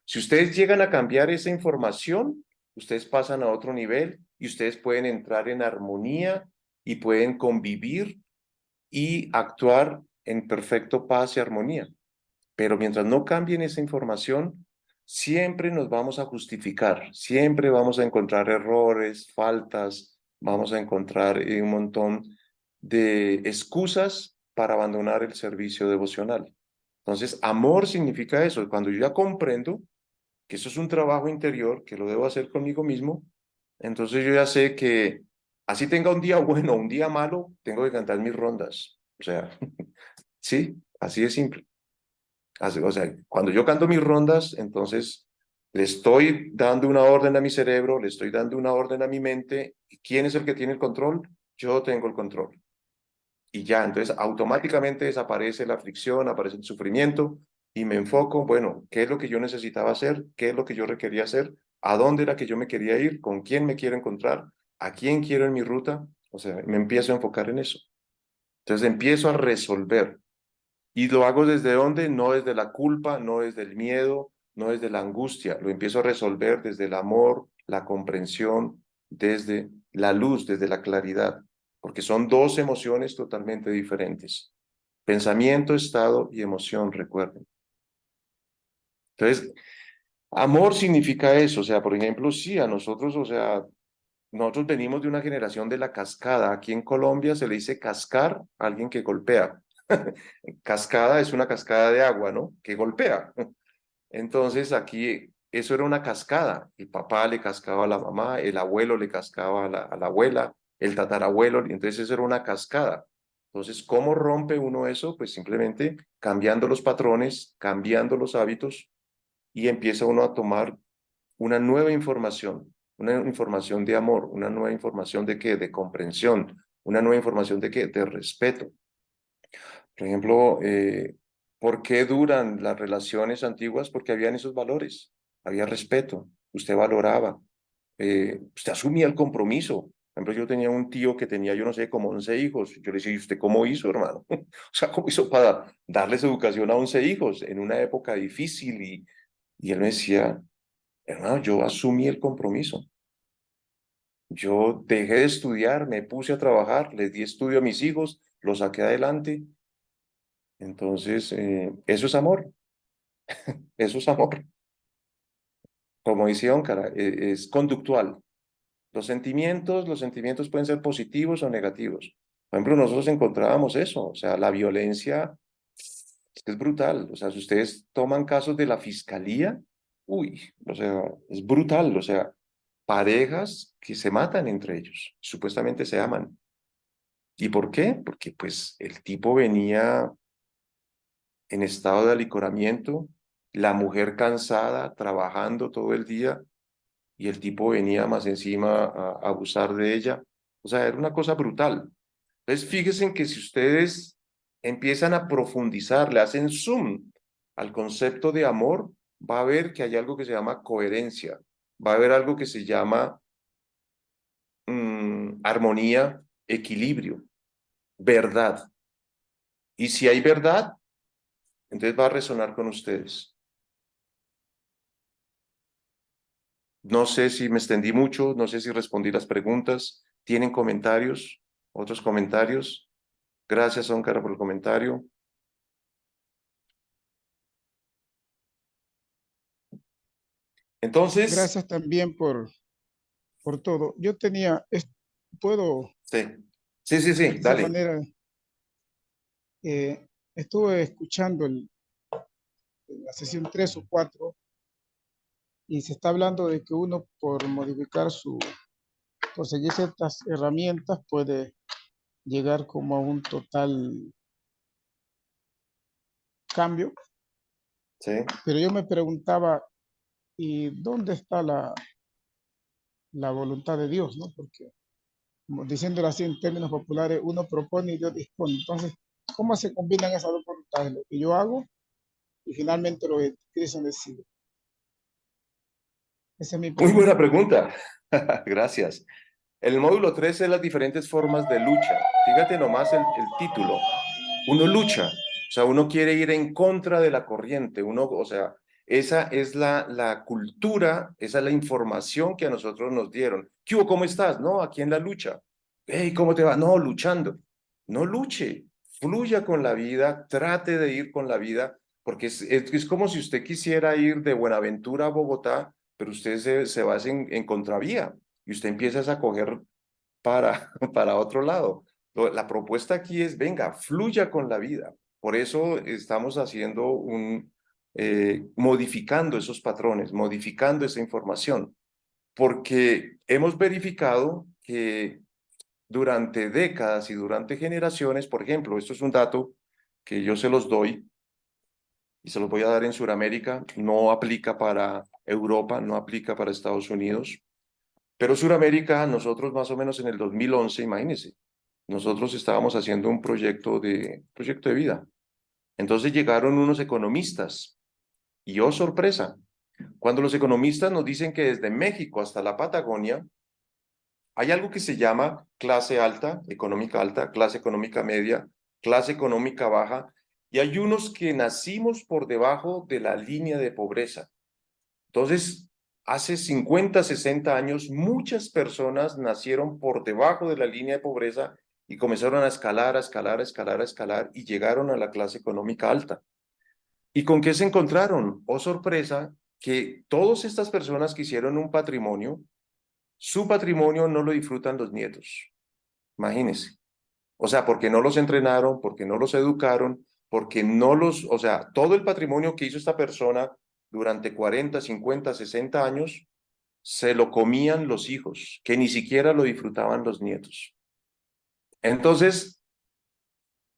Si ustedes llegan a cambiar esa información, ustedes pasan a otro nivel y ustedes pueden entrar en armonía y pueden convivir y actuar en perfecto paz y armonía. Pero mientras no cambien esa información, siempre nos vamos a justificar, siempre vamos a encontrar errores, faltas, vamos a encontrar un montón de excusas para abandonar el servicio devocional. Entonces, amor significa eso. Cuando yo ya comprendo que eso es un trabajo interior, que lo debo hacer conmigo mismo, entonces yo ya sé que así tenga un día bueno o un día malo, tengo que cantar mis rondas. O sea, sí, así de simple. O sea, cuando yo canto mis rondas, entonces le estoy dando una orden a mi cerebro, le estoy dando una orden a mi mente. ¿Y quién es el que tiene el control? Yo tengo el control. Y ya, entonces automáticamente desaparece la aflicción, aparece el sufrimiento y me enfoco, bueno, ¿qué es lo que yo necesitaba hacer? ¿Qué es lo que yo requería hacer? ¿A dónde era que yo me quería ir? ¿Con quién me quiero encontrar? ¿A quién quiero en mi ruta? O sea, me empiezo a enfocar en eso. Entonces empiezo a resolver. ¿Y lo hago desde dónde? No desde la culpa, no desde el miedo, no desde la angustia. Lo empiezo a resolver desde el amor, la comprensión, desde la luz, desde la claridad, porque son dos emociones totalmente diferentes. Pensamiento, estado y emoción, recuerden. Entonces, amor significa eso. O sea, por ejemplo, sí, a nosotros, o sea, nosotros venimos de una generación de la cascada. Aquí en Colombia se le dice cascar a alguien que golpea. Cascada es una cascada de agua, ¿no? Que golpea. Entonces aquí eso era una cascada. El papá le cascaba a la mamá, el abuelo le cascaba a la abuela, el tatarabuelo, entonces eso era una cascada. Entonces, ¿cómo rompe uno eso? Pues simplemente cambiando los patrones, cambiando los hábitos y empieza uno a tomar una información de amor, una nueva información de qué, de comprensión, una nueva información de qué, de respeto. Por ejemplo, ¿por qué duran las relaciones antiguas? Porque habían esos valores, había respeto, usted valoraba, usted asumía el compromiso. Por ejemplo, yo tenía un tío que tenía, yo no sé, como 11 hijos. Yo le decía, ¿y usted cómo hizo, hermano? O sea, ¿cómo hizo para darles educación a 11 hijos en una época difícil? Y él me decía, hermano, yo asumí el compromiso. Yo dejé de estudiar, me puse a trabajar, les di estudio a mis hijos, los saqué adelante. Entonces, eso es amor. Eso es amor. Como decía Óncara, es conductual. Los sentimientos pueden ser positivos o negativos. Por ejemplo, nosotros encontrábamos eso, o sea, la violencia es que es brutal. O sea, si ustedes toman casos de la fiscalía, uy, o sea, es brutal. O sea, parejas que se matan entre ellos, supuestamente se aman. ¿Y por qué? Porque pues el tipo venía en estado de alicoramiento, la mujer cansada, trabajando todo el día, y el tipo venía más encima a abusar de ella. O sea, era una cosa brutal. Entonces, fíjense en que si ustedes empiezan a profundizar, le hacen zoom al concepto de amor, va a ver que hay algo que se llama coherencia, va a haber algo que se llama armonía, equilibrio, verdad. Y si hay verdad, entonces va a resonar con ustedes. No sé si me extendí mucho, no sé si respondí las preguntas. ¿Tienen comentarios? ¿Otros comentarios? Gracias, Óncara, por el comentario. Entonces, Gracias también por todo. Yo tenía, puedo, sí, sí, de esa dale. manera, estuve escuchando la sesión 3 o 4 y se está hablando de que uno por modificar por seguir ciertas herramientas puede llegar como a un total cambio, Sí. pero yo me preguntaba, ¿y dónde está la voluntad de Dios, no? Porque, como diciéndolo así en términos populares, uno propone y Dios dispone. Entonces, ¿cómo se combinan esas dos voluntades? Lo que yo hago y finalmente lo que Cristo decide. Esa es mi Muy pregunta. buena pregunta. Gracias. El módulo 3 es las diferentes formas de lucha. Fíjate nomás el título. Uno lucha, o sea, uno quiere ir en contra de la corriente, uno, o sea, esa es la cultura, esa es la información que a nosotros nos dieron. ¿Qué hubo? ¿Cómo estás? No, aquí en la lucha. Hey, ¿cómo te va? No, luchando. No luche, fluya con la vida, trate de ir con la vida, porque es como si usted quisiera ir de Buenaventura a Bogotá, pero usted se va en contravía y usted empieza a coger para otro lado. La propuesta aquí es, venga, fluya con la vida. Por eso estamos haciendo modificando esos patrones, modificando esa información, porque hemos verificado que durante décadas y durante generaciones, por ejemplo, esto es un dato que yo se los doy y se los voy a dar en Sudamérica, no aplica para Europa, no aplica para Estados Unidos, pero Sudamérica, nosotros más o menos en el 2011, imagínense, nosotros estábamos haciendo un proyecto de vida. Entonces llegaron unos economistas y oh sorpresa, cuando los economistas nos dicen que desde México hasta la Patagonia hay algo que se llama clase alta, clase económica media, clase económica baja, y hay unos que nacimos por debajo de la línea de pobreza. Entonces, hace 50, 60 años, muchas personas nacieron por debajo de la línea de pobreza y comenzaron a escalar, a escalar, a escalar, a escalar y llegaron a la clase económica alta. ¿Y con qué se encontraron? Oh, sorpresa, que todas estas personas que hicieron un patrimonio, su patrimonio no lo disfrutan los nietos. Imagínense. O sea, porque no los entrenaron, porque no los educaron, porque no los, o sea, todo el patrimonio que hizo esta persona durante 40, 50, 60 años, se lo comían los hijos, que ni siquiera lo disfrutaban los nietos. Entonces,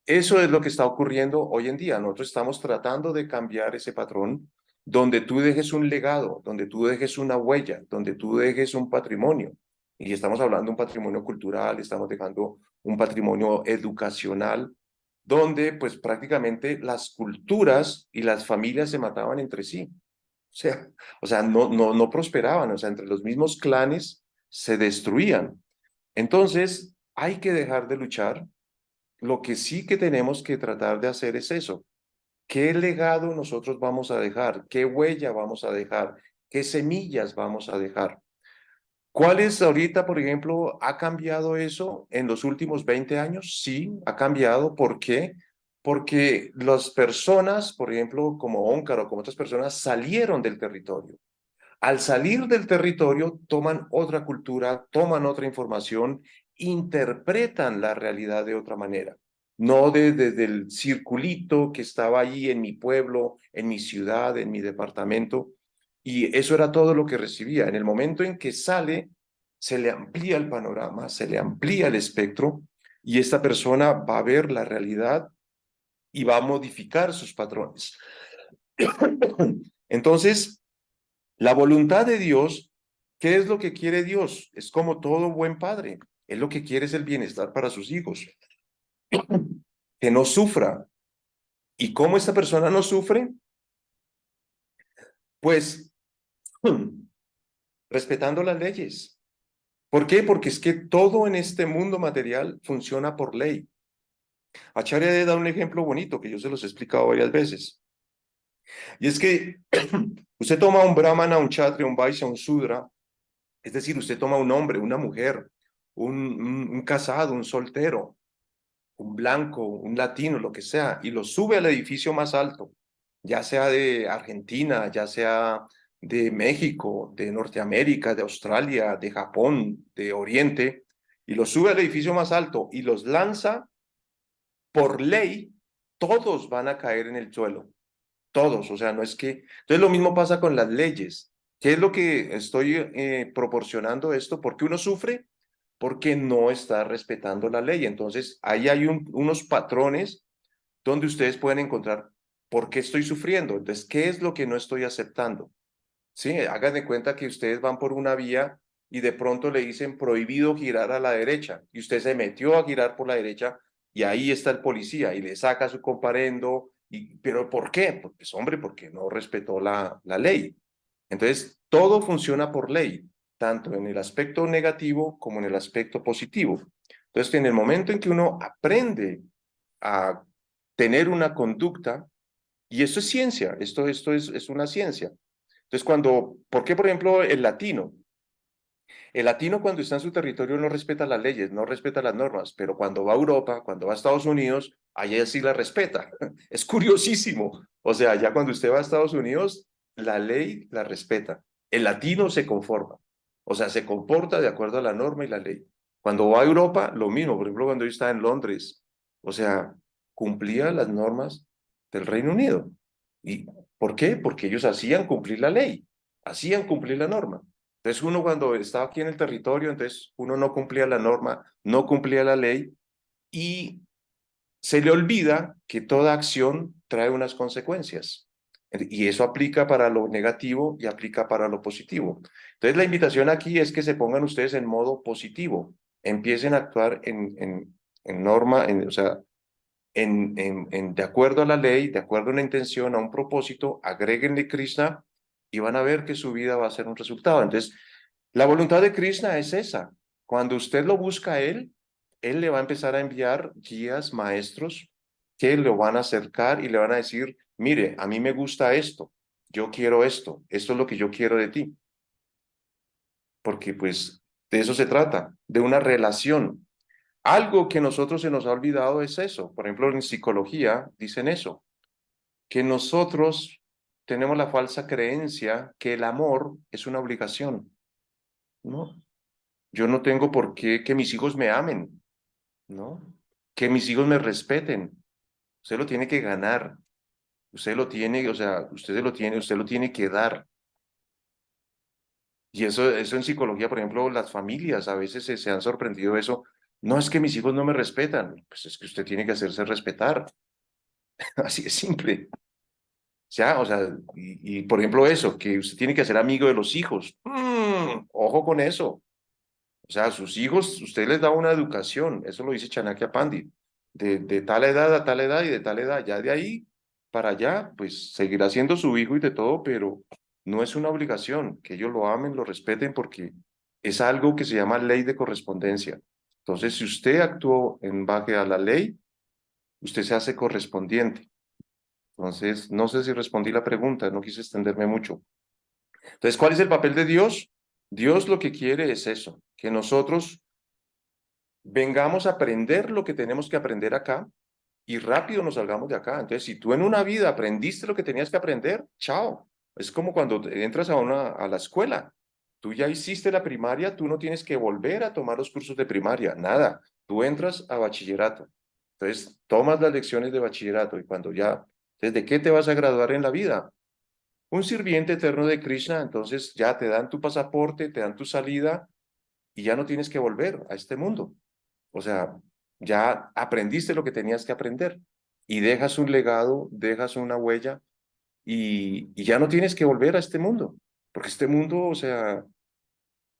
eso es lo que está ocurriendo hoy en día. Nosotros estamos tratando de cambiar ese patrón donde tú dejes un legado, donde tú dejes una huella, donde tú dejes un patrimonio. Y estamos hablando de un patrimonio cultural, estamos dejando un patrimonio educacional, donde pues prácticamente las culturas y las familias se mataban entre sí. No prosperaban, o sea, entre los mismos clanes se destruían. Entonces, hay que dejar de luchar. Lo que sí que tenemos que tratar de hacer es eso. ¿Qué legado nosotros vamos a dejar? ¿Qué huella vamos a dejar? ¿Qué semillas vamos a dejar? ¿Cuáles ahorita, por ejemplo, ha cambiado eso en los últimos 20 años? Sí, ha cambiado. ¿Por qué? porque las personas, por ejemplo, como Óncar o como otras personas, salieron del territorio. Al salir del territorio, toman otra cultura, toman otra información, interpretan la realidad de otra manera. No desde el circulito que estaba allí en mi pueblo, en mi ciudad, en mi departamento. Y eso era todo lo que recibía. En el momento en que sale, se le amplía el panorama, se le amplía el espectro y esta persona va a ver la realidad y va a modificar sus patrones. Entonces, la voluntad de Dios, ¿qué es lo que quiere Dios? Es como todo buen padre. Él lo que quiere es el bienestar para sus hijos, que no sufra. ¿Y cómo esta persona no sufre? Pues respetando las leyes. ¿Por qué? Porque es que todo en este mundo material funciona por ley. Acharya da un ejemplo bonito que yo se los he explicado varias veces. Y es que usted toma un brahmana, un kshatriya, un vaishya, un sudra, es decir, usted toma un hombre, una mujer, un casado, un soltero, un blanco, un latino, lo que sea, y lo sube al edificio más alto, ya sea de Argentina, ya sea de México, de Norteamérica, de Australia, de Japón, de Oriente, y los sube al edificio más alto y los lanza por ley, todos van a caer en el suelo. Todos, o sea, no es que... Entonces lo mismo pasa con las leyes. ¿Qué es lo que estoy proporcionando esto? ¿Por qué uno sufre? Porque no está respetando la ley. Entonces, ahí hay unos patrones donde ustedes pueden encontrar por qué estoy sufriendo. Entonces, ¿qué es lo que no estoy aceptando? Sí, hagan de cuenta que ustedes van por una vía y de pronto le dicen prohibido girar a la derecha y usted se metió a girar por la derecha y ahí está el policía y le saca su comparendo. ¿Pero por qué? Pues hombre, porque no respetó la ley. Entonces, todo funciona por ley, tanto en el aspecto negativo como en el aspecto positivo. Entonces, en el momento en que uno aprende a tener una conducta, y esto es ciencia, esto es una ciencia. Entonces, ¿por qué, por ejemplo, el latino? El latino cuando está en su territorio no respeta las leyes, no respeta las normas, pero cuando va a Europa, cuando va a Estados Unidos, allá sí la respeta. Es curiosísimo. O sea, ya cuando usted va a Estados Unidos, la ley la respeta. El latino se conforma. O sea, se comporta de acuerdo a la norma y la ley. Cuando va a Europa, lo mismo. Por ejemplo, cuando yo estaba en Londres, o sea, cumplía las normas del Reino Unido. ¿Y por qué? Porque ellos hacían cumplir la ley, hacían cumplir la norma. Entonces uno cuando estaba aquí en el territorio, entonces uno no cumplía la norma, no cumplía la ley y se le olvida que toda acción trae unas consecuencias. Y eso aplica para lo negativo y aplica para lo positivo. Entonces la invitación aquí es que se pongan ustedes en modo positivo, empiecen a actuar en norma, o sea, de acuerdo a la ley, de acuerdo a una intención, a un propósito, agréguenle Krishna y van a ver que su vida va a ser un resultado. Entonces, la voluntad de Krishna es esa. Cuando usted lo busca a él le va a empezar a enviar guías, maestros, que lo van a acercar y le van a decir, mire, a mí me gusta esto, yo quiero esto es lo que yo quiero de ti. Porque pues de eso se trata, de una relación. Algo que nosotros se nos ha olvidado es eso. Por ejemplo, en psicología dicen eso, que nosotros tenemos la falsa creencia que el amor es una obligación, ¿no? Yo no tengo por qué que mis hijos me amen, ¿no? Que mis hijos me respeten. Usted lo tiene que ganar. Usted lo tiene, o sea, usted lo tiene que dar. Y eso en psicología, por ejemplo, las familias a veces se han sorprendido de eso. No es que mis hijos no me respetan, pues es que usted tiene que hacerse respetar. Así es simple. Ya, o sea, por ejemplo eso, que usted tiene que ser amigo de los hijos. Ojo con eso. O sea, a sus hijos, usted les da una educación, eso lo dice Chanakya Pandit, de tal edad a tal edad y de tal edad. Ya de ahí para allá, pues seguirá siendo su hijo y de todo, pero no es una obligación que ellos lo amen, lo respeten, porque es algo que se llama ley de correspondencia. Entonces, si usted actuó en base a la ley, usted se hace correspondiente. Entonces, no sé si respondí la pregunta, no quise extenderme mucho. Entonces, ¿cuál es el papel de Dios? Dios lo que quiere es eso, que nosotros vengamos a aprender lo que tenemos que aprender acá y rápido nos salgamos de acá. Entonces, si tú en una vida aprendiste lo que tenías que aprender, chao. Es como cuando entras a la escuela. Tú ya hiciste la primaria, tú no tienes que volver a tomar los cursos de primaria, nada. Tú entras a bachillerato. Entonces, tomas las lecciones de bachillerato y cuando ya, entonces, ¿de qué te vas a graduar en la vida? Un sirviente eterno de Krishna, entonces ya te dan tu pasaporte, te dan tu salida y ya no tienes que volver a este mundo. O sea, ya aprendiste lo que tenías que aprender y dejas un legado, dejas una huella y ya no tienes que volver a este mundo, porque este mundo, o sea,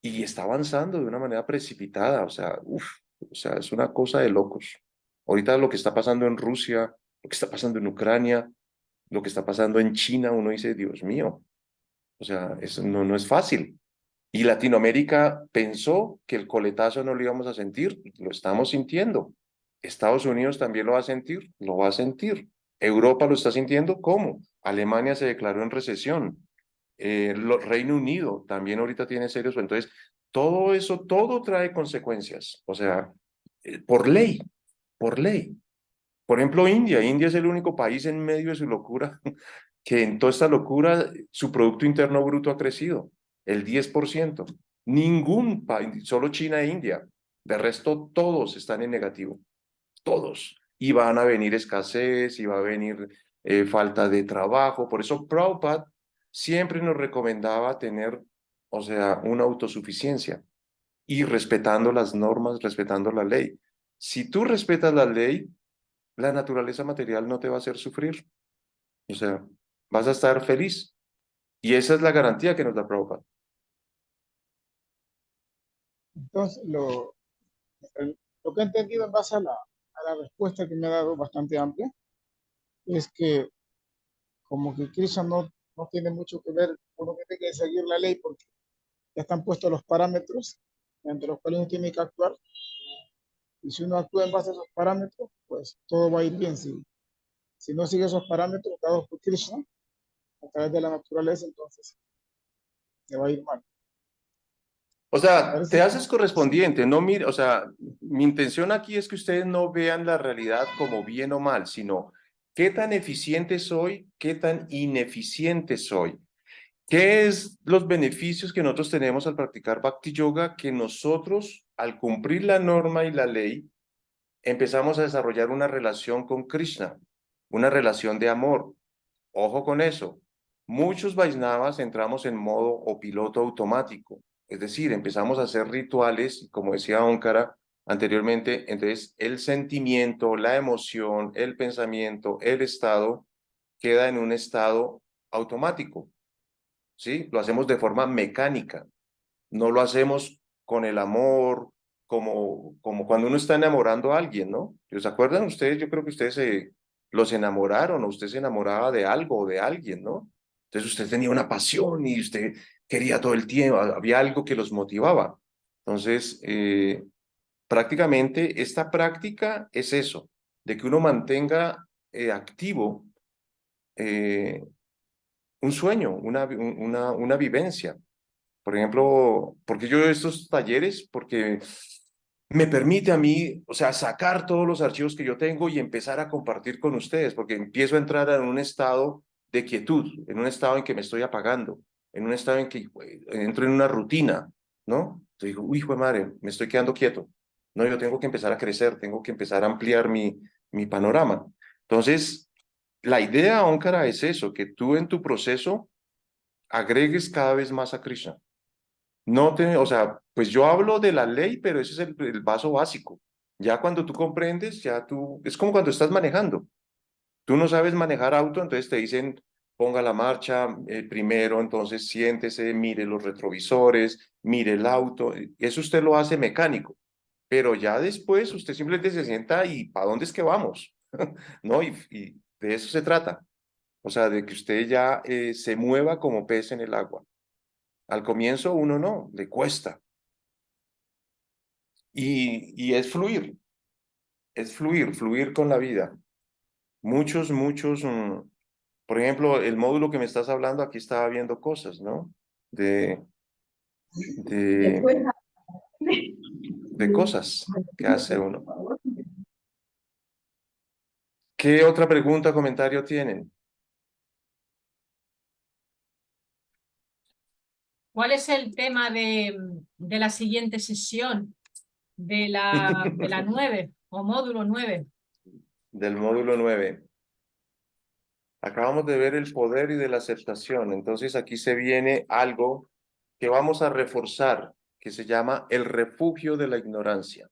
y está avanzando de una manera precipitada, o sea, o sea, es una cosa de locos. Ahorita lo que está pasando en Rusia, lo que está pasando en Ucrania, lo que está pasando en China, uno dice, Dios mío, o sea, eso no es fácil. Y Latinoamérica pensó que el coletazo no lo íbamos a sentir, lo estamos sintiendo. Estados Unidos también lo va a sentir, lo va a sentir. Europa lo está sintiendo, ¿cómo? Alemania se declaró en recesión. Reino Unido también ahorita tiene serios. Entonces, todo eso, todo trae consecuencias. O sea, por ley, por ley. Por ejemplo, India es el único país en medio de su locura que en toda esta locura su Producto Interno Bruto ha crecido el 10%. Ningún país, solo China e India. De resto, todos están en negativo, todos. Y van a venir escasez, y va a venir falta de trabajo. Por eso Prabhupada siempre nos recomendaba tener, o sea, una autosuficiencia y respetando las normas, respetando la ley. Si tú respetas la ley, la naturaleza material no te va a hacer sufrir. O sea, vas a estar feliz. Y esa es la garantía que nos da Prabhupada. Entonces, lo que he entendido en base a la respuesta que me ha dado bastante amplia es que como que Krishna no tiene mucho que ver, uno tiene que seguir la ley porque ya están puestos los parámetros entre los cuales uno tiene que actuar, y si uno actúa en base a esos parámetros, pues todo va a ir bien. Si no sigue esos parámetros dados por Krishna a través de la naturaleza, entonces le va a ir mal. O sea, te Parece que haces correspondiente, no mire, o sea, mi intención aquí es que ustedes no vean la realidad como bien o mal, sino qué tan eficiente soy, qué tan ineficiente soy. ¿Qué es los beneficios que nosotros tenemos al practicar Bhakti Yoga? Que nosotros, al cumplir la norma y la ley, empezamos a desarrollar una relación con Krishna, una relación de amor. Ojo con eso. Muchos Vaisnavas entramos en modo o piloto automático, es decir, empezamos a hacer rituales, como decía Óncara anteriormente, entonces el sentimiento, la emoción, el pensamiento, el estado queda en un estado automático, ¿sí? Lo hacemos de forma mecánica, no lo hacemos con el amor, como cuando uno está enamorando a alguien, ¿no? ¿Se acuerdan ustedes? Yo creo que ustedes los enamoraron o usted se enamoraba de algo o de alguien, ¿no? Entonces usted tenía una pasión y usted quería todo el tiempo, había algo que los motivaba. Entonces, prácticamente esta práctica es eso, de que uno mantenga activo eh, un sueño, una vivencia. Por ejemplo, porque yo estos talleres, porque me permite a mí, o sea, sacar todos los archivos que yo tengo y empezar a compartir con ustedes, porque empiezo a entrar en un estado de quietud, en un estado en que me estoy apagando, en un estado en que entro en una rutina, ¿no? Entonces digo, uy, hijo de madre, me estoy quedando quieto. No, yo tengo que empezar a crecer, tengo que empezar a ampliar mi panorama. Entonces, la idea, Óncara, es eso, que tú en tu proceso agregues cada vez más a Krishna. No o sea, pues yo hablo de la ley, pero ese es el paso básico. Ya cuando tú comprendes, ya tú, es como cuando estás manejando. Tú no sabes manejar auto, entonces te dicen, ponga la marcha primero, entonces siéntese, mire los retrovisores, mire el auto. Eso usted lo hace mecánico, pero ya después usted simplemente se sienta y ¿para dónde es que vamos? ¿No? Y de eso se trata. O sea, de que usted ya se mueva como pez en el agua. Al comienzo uno no, le cuesta. Y es fluir con la vida. Muchos, por ejemplo, el módulo que me estás hablando, aquí estaba viendo cosas, ¿no? De, de, de cosas que hace uno. ¿Qué otra pregunta, comentario tienen? ¿Cuál es el tema de la siguiente sesión de la 9 o módulo 9? Del módulo 9. Acabamos de ver el poder y de la aceptación. Entonces aquí se viene algo que vamos a reforzar, que se llama el refugio de la ignorancia.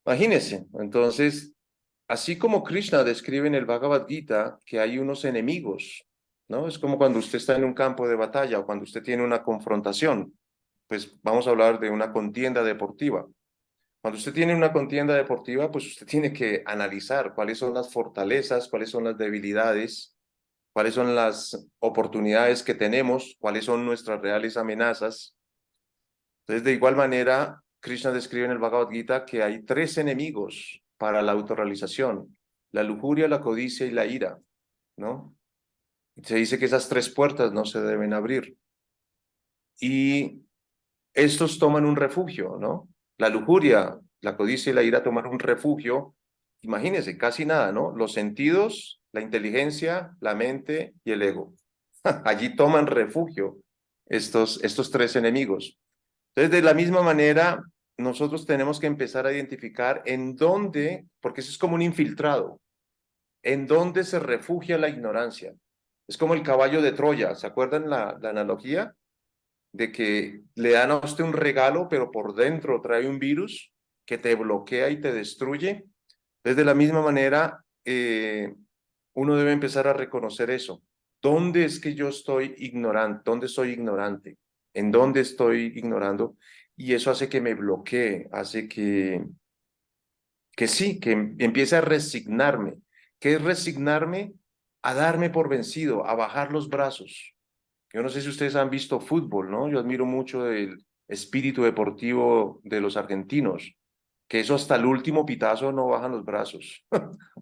Imagínense, entonces, así como Krishna describe en el Bhagavad Gita que hay unos enemigos, ¿no? Es como cuando usted está en un campo de batalla o cuando usted tiene una confrontación. Pues vamos a hablar de una contienda deportiva. Cuando usted tiene una contienda deportiva, pues usted tiene que analizar cuáles son las fortalezas, cuáles son las debilidades, cuáles son las oportunidades que tenemos, cuáles son nuestras reales amenazas. Entonces, de igual manera, Krishna describe en el Bhagavad Gita que hay 3 enemigos para la autorrealización: la lujuria, la codicia y la ira, ¿no? Se dice que esas 3 puertas no se deben abrir. Y estos toman un refugio, ¿no? La lujuria, la codicia y la ira toman un refugio. Imagínense, casi nada, ¿no? Los sentidos, la inteligencia, la mente y el ego. Allí toman refugio estos 3 enemigos. Entonces, de la misma manera, nosotros tenemos que empezar a identificar en dónde, porque eso es como un infiltrado, en dónde se refugia la ignorancia. Es como el caballo de Troya. ¿Se acuerdan la analogía? De que le dan a usted un regalo, pero por dentro trae un virus que te bloquea y te destruye. Entonces, de la misma manera, uno debe empezar a reconocer eso. ¿Dónde es que yo estoy ignorante? ¿Dónde soy ignorante? ¿En dónde estoy ignorando? Y eso hace que me bloquee, hace que sí, que empiece a resignarme. ¿Qué es resignarme? A darme por vencido, a bajar los brazos. Yo no sé si ustedes han visto fútbol, ¿no? Yo admiro mucho el espíritu deportivo de los argentinos, que eso hasta el último pitazo no bajan los brazos,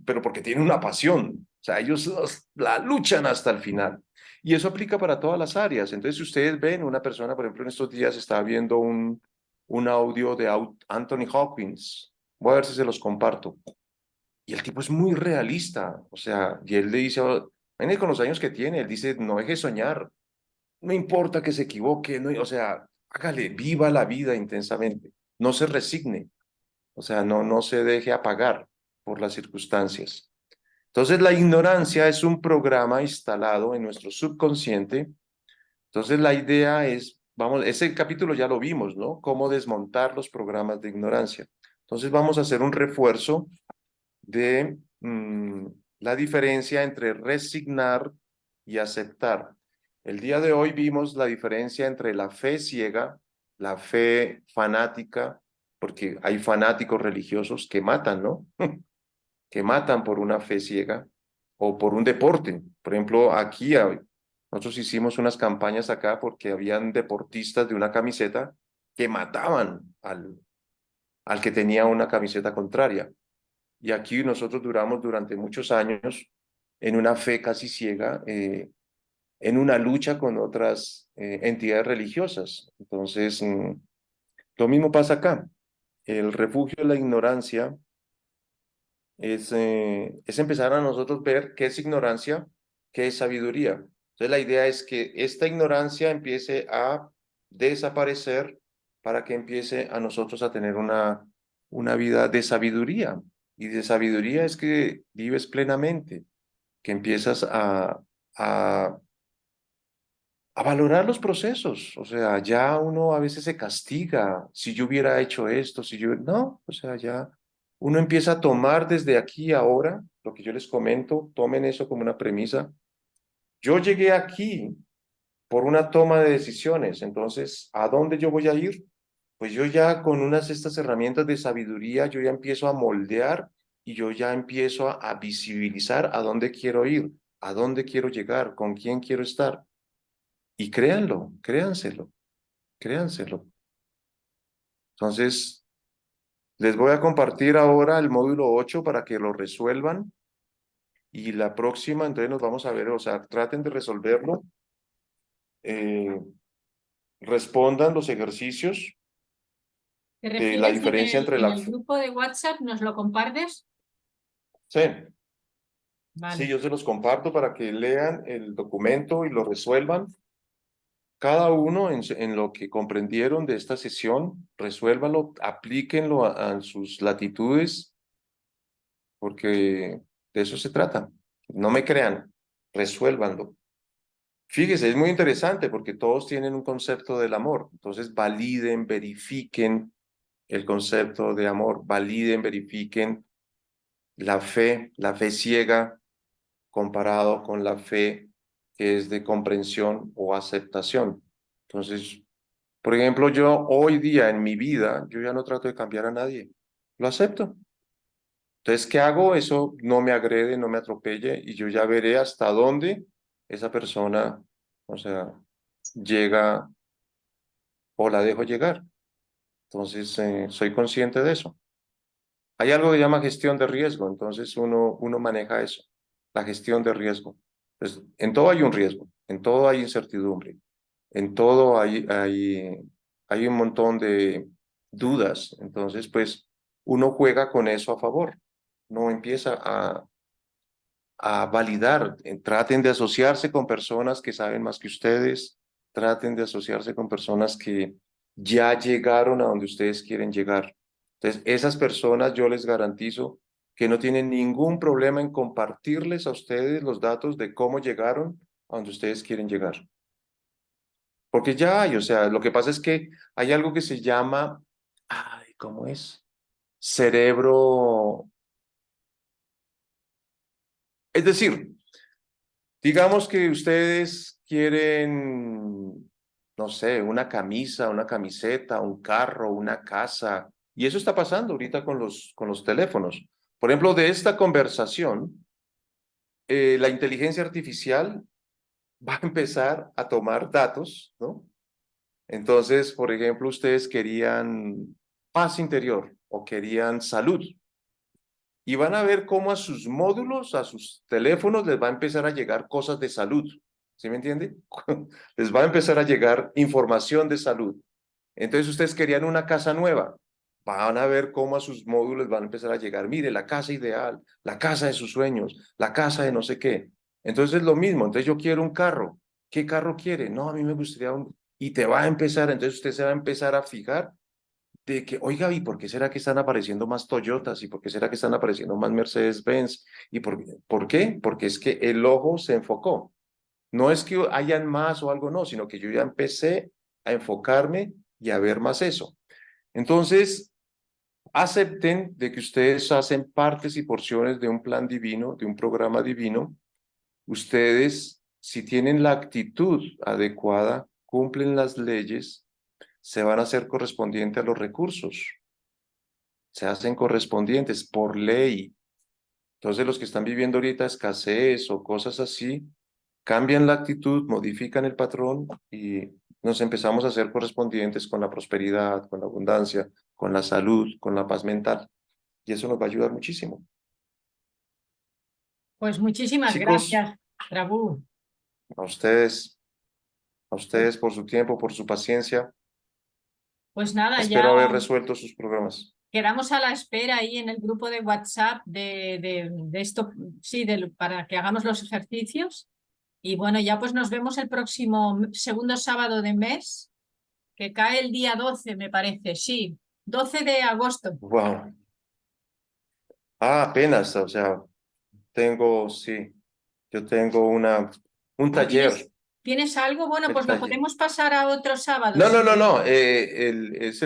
pero porque tienen una pasión. O sea, ellos la luchan hasta el final. Y eso aplica para todas las áreas. Entonces, si ustedes ven una persona, por ejemplo, en estos días estaba viendo un audio de Anthony Hopkins. Voy a ver si se los comparto. Y el tipo es muy realista. O sea, y él le dice, imagínate con los años que tiene, él dice, no deje de soñar. No importa que se equivoque, no, o sea, hágale, viva la vida intensamente, no se resigne, o sea, no se deje apagar por las circunstancias. Entonces, la ignorancia es un programa instalado en nuestro subconsciente. Entonces, la idea es, vamos, ese capítulo ya lo vimos, ¿no? Cómo desmontar los programas de ignorancia. Entonces, vamos a hacer un refuerzo de la diferencia entre resignar y aceptar. El día de hoy vimos la diferencia entre la fe ciega, la fe fanática, porque hay fanáticos religiosos que matan, ¿no? Que matan por una fe ciega o por un deporte. Por ejemplo, aquí nosotros hicimos unas campañas acá porque habían deportistas de una camiseta que mataban al que tenía una camiseta contraria. Y aquí nosotros duramos durante muchos años en una fe casi ciega, en una lucha con otras entidades religiosas. Entonces, lo mismo pasa acá. El refugio de la ignorancia es empezar a nosotros ver qué es ignorancia, qué es sabiduría. Entonces, la idea es que esta ignorancia empiece a desaparecer para que empiece a nosotros a tener una vida de sabiduría. Y de sabiduría es que vives plenamente, que empiezas a, a valorar los procesos. O sea, ya uno a veces se castiga, si yo hubiera hecho esto, si yo, no, o sea, ya uno empieza a tomar desde aquí ahora, lo que yo les comento, tomen eso como una premisa. Yo llegué aquí por una toma de decisiones, entonces, ¿a dónde yo voy a ir? Pues yo ya con unas de estas herramientas de sabiduría, yo ya empiezo a moldear y yo ya empiezo a visibilizar a dónde quiero ir, a dónde quiero llegar, con quién quiero estar. Y créanlo, créanselo, créanselo. Entonces, les voy a compartir ahora el módulo 8 para que lo resuelvan. Y la próxima, entonces nos vamos a ver, o sea, traten de resolverlo. Eh, Respondan los ejercicios ¿Te de la refieres diferencia entre en la... el grupo de WhatsApp? ¿Nos lo compartes? Sí, Vale. sí, yo se los comparto para que lean el documento y lo resuelvan. Cada uno en lo que comprendieron de esta sesión, resuélvanlo, aplíquenlo a sus latitudes, porque de eso se trata. No me crean, resuélvanlo. Fíjese, es muy interesante porque todos tienen un concepto del amor. Entonces, validen, verifiquen el concepto de amor, validen, verifiquen la fe ciega comparado con la fe que es de comprensión o aceptación. Entonces, por ejemplo, yo hoy día en mi vida, yo ya no trato de cambiar a nadie, lo acepto. Entonces, ¿qué hago? Eso no me agrede, no me atropelle y yo ya veré hasta dónde esa persona, o sea, llega o la dejo llegar. Entonces, soy consciente de eso. Hay algo que se llama gestión de riesgo, entonces uno maneja eso, la gestión de riesgo. Pues, en todo hay un riesgo, en todo hay incertidumbre, en todo hay un montón de dudas, entonces pues uno juega con eso a favor, no empieza a validar, traten de asociarse con personas que saben más que ustedes, traten de asociarse con personas que ya llegaron a donde ustedes quieren llegar. Entonces, esas personas yo les garantizo que no tienen ningún problema en compartirles a ustedes los datos de cómo llegaron a donde ustedes quieren llegar. Porque ya hay, o sea, lo que pasa es que hay algo que se llama, ay, ¿cómo es? Cerebro. Es decir, digamos que ustedes quieren, no sé, una camisa, una camiseta, un carro, una casa, y eso está pasando ahorita con los teléfonos. Por ejemplo, de esta conversación, la inteligencia artificial va a empezar a tomar datos, ¿no? Entonces, por ejemplo, ustedes querían paz interior o querían salud y van a ver cómo a sus módulos, a sus teléfonos les va a empezar a llegar cosas de salud. ¿Sí me entiende? Les va a empezar a llegar información de salud. Entonces ustedes querían una casa nueva. Van a ver cómo a sus módulos van a empezar a llegar. Mire, la casa ideal, la casa de sus sueños, la casa de no sé qué. Entonces es lo mismo. Entonces yo quiero un carro. ¿Qué carro quiere? No, a mí me gustaría un... Y te va a empezar, entonces usted se va a empezar a fijar de que, oiga, ¿y por qué será que están apareciendo más Toyotas? ¿Y por qué será que están apareciendo más Mercedes-Benz? ¿Y por qué? Porque es que el ojo se enfocó. No es que hayan más o algo, no, sino que yo ya empecé a enfocarme y a ver más eso. Entonces, acepten de que ustedes hacen partes y porciones de un plan divino, de un programa divino. Ustedes, si tienen la actitud adecuada, cumplen las leyes, se van a hacer correspondientes a los recursos, se hacen correspondientes por ley. Entonces los que están viviendo ahorita escasez o cosas así, cambian la actitud, modifican el patrón y nos empezamos a hacer correspondientes con la prosperidad, con la abundancia, con la salud, con la paz mental. Y eso nos va a ayudar muchísimo. Pues muchísimas Chicos, gracias, Prabhu. a ustedes, a ustedes por su tiempo, por su paciencia. Pues nada, Espero ya haber resuelto sus programas. quedamos a la espera ahí en el grupo de WhatsApp de esto, sí, para que hagamos los ejercicios. Y bueno, ya pues nos vemos el próximo segundo sábado de mes, que cae el día 12, me parece, sí, 12 de agosto. Wow. Ah, apenas, o sea, sí, yo tengo un Ah, taller. ¿tienes algo? Bueno, El pues lo taller. podemos pasar a otro sábado. No, no, Sí. no, no, es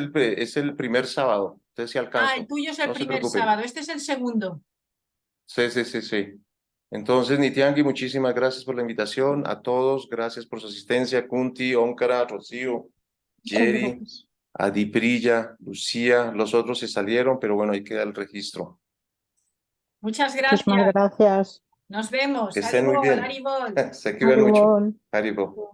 el primer sábado, entonces sí Ah, el alcanzo, tuyo es el no se primer preocupen. sábado, este es el segundo. Sí, sí, sí, sí. Entonces, Nitiangi, muchísimas gracias por la invitación, a todos, gracias por su asistencia, Kunti, Óncara, Rocío, Jerry, Adiprilla, Lucía, los otros se salieron, pero bueno, ahí queda el registro. Muchas Muchísimas gracias. gracias. Nos vemos. Que estén muy bien, Haribol. se cuidan mucho. Haribol. Haribo.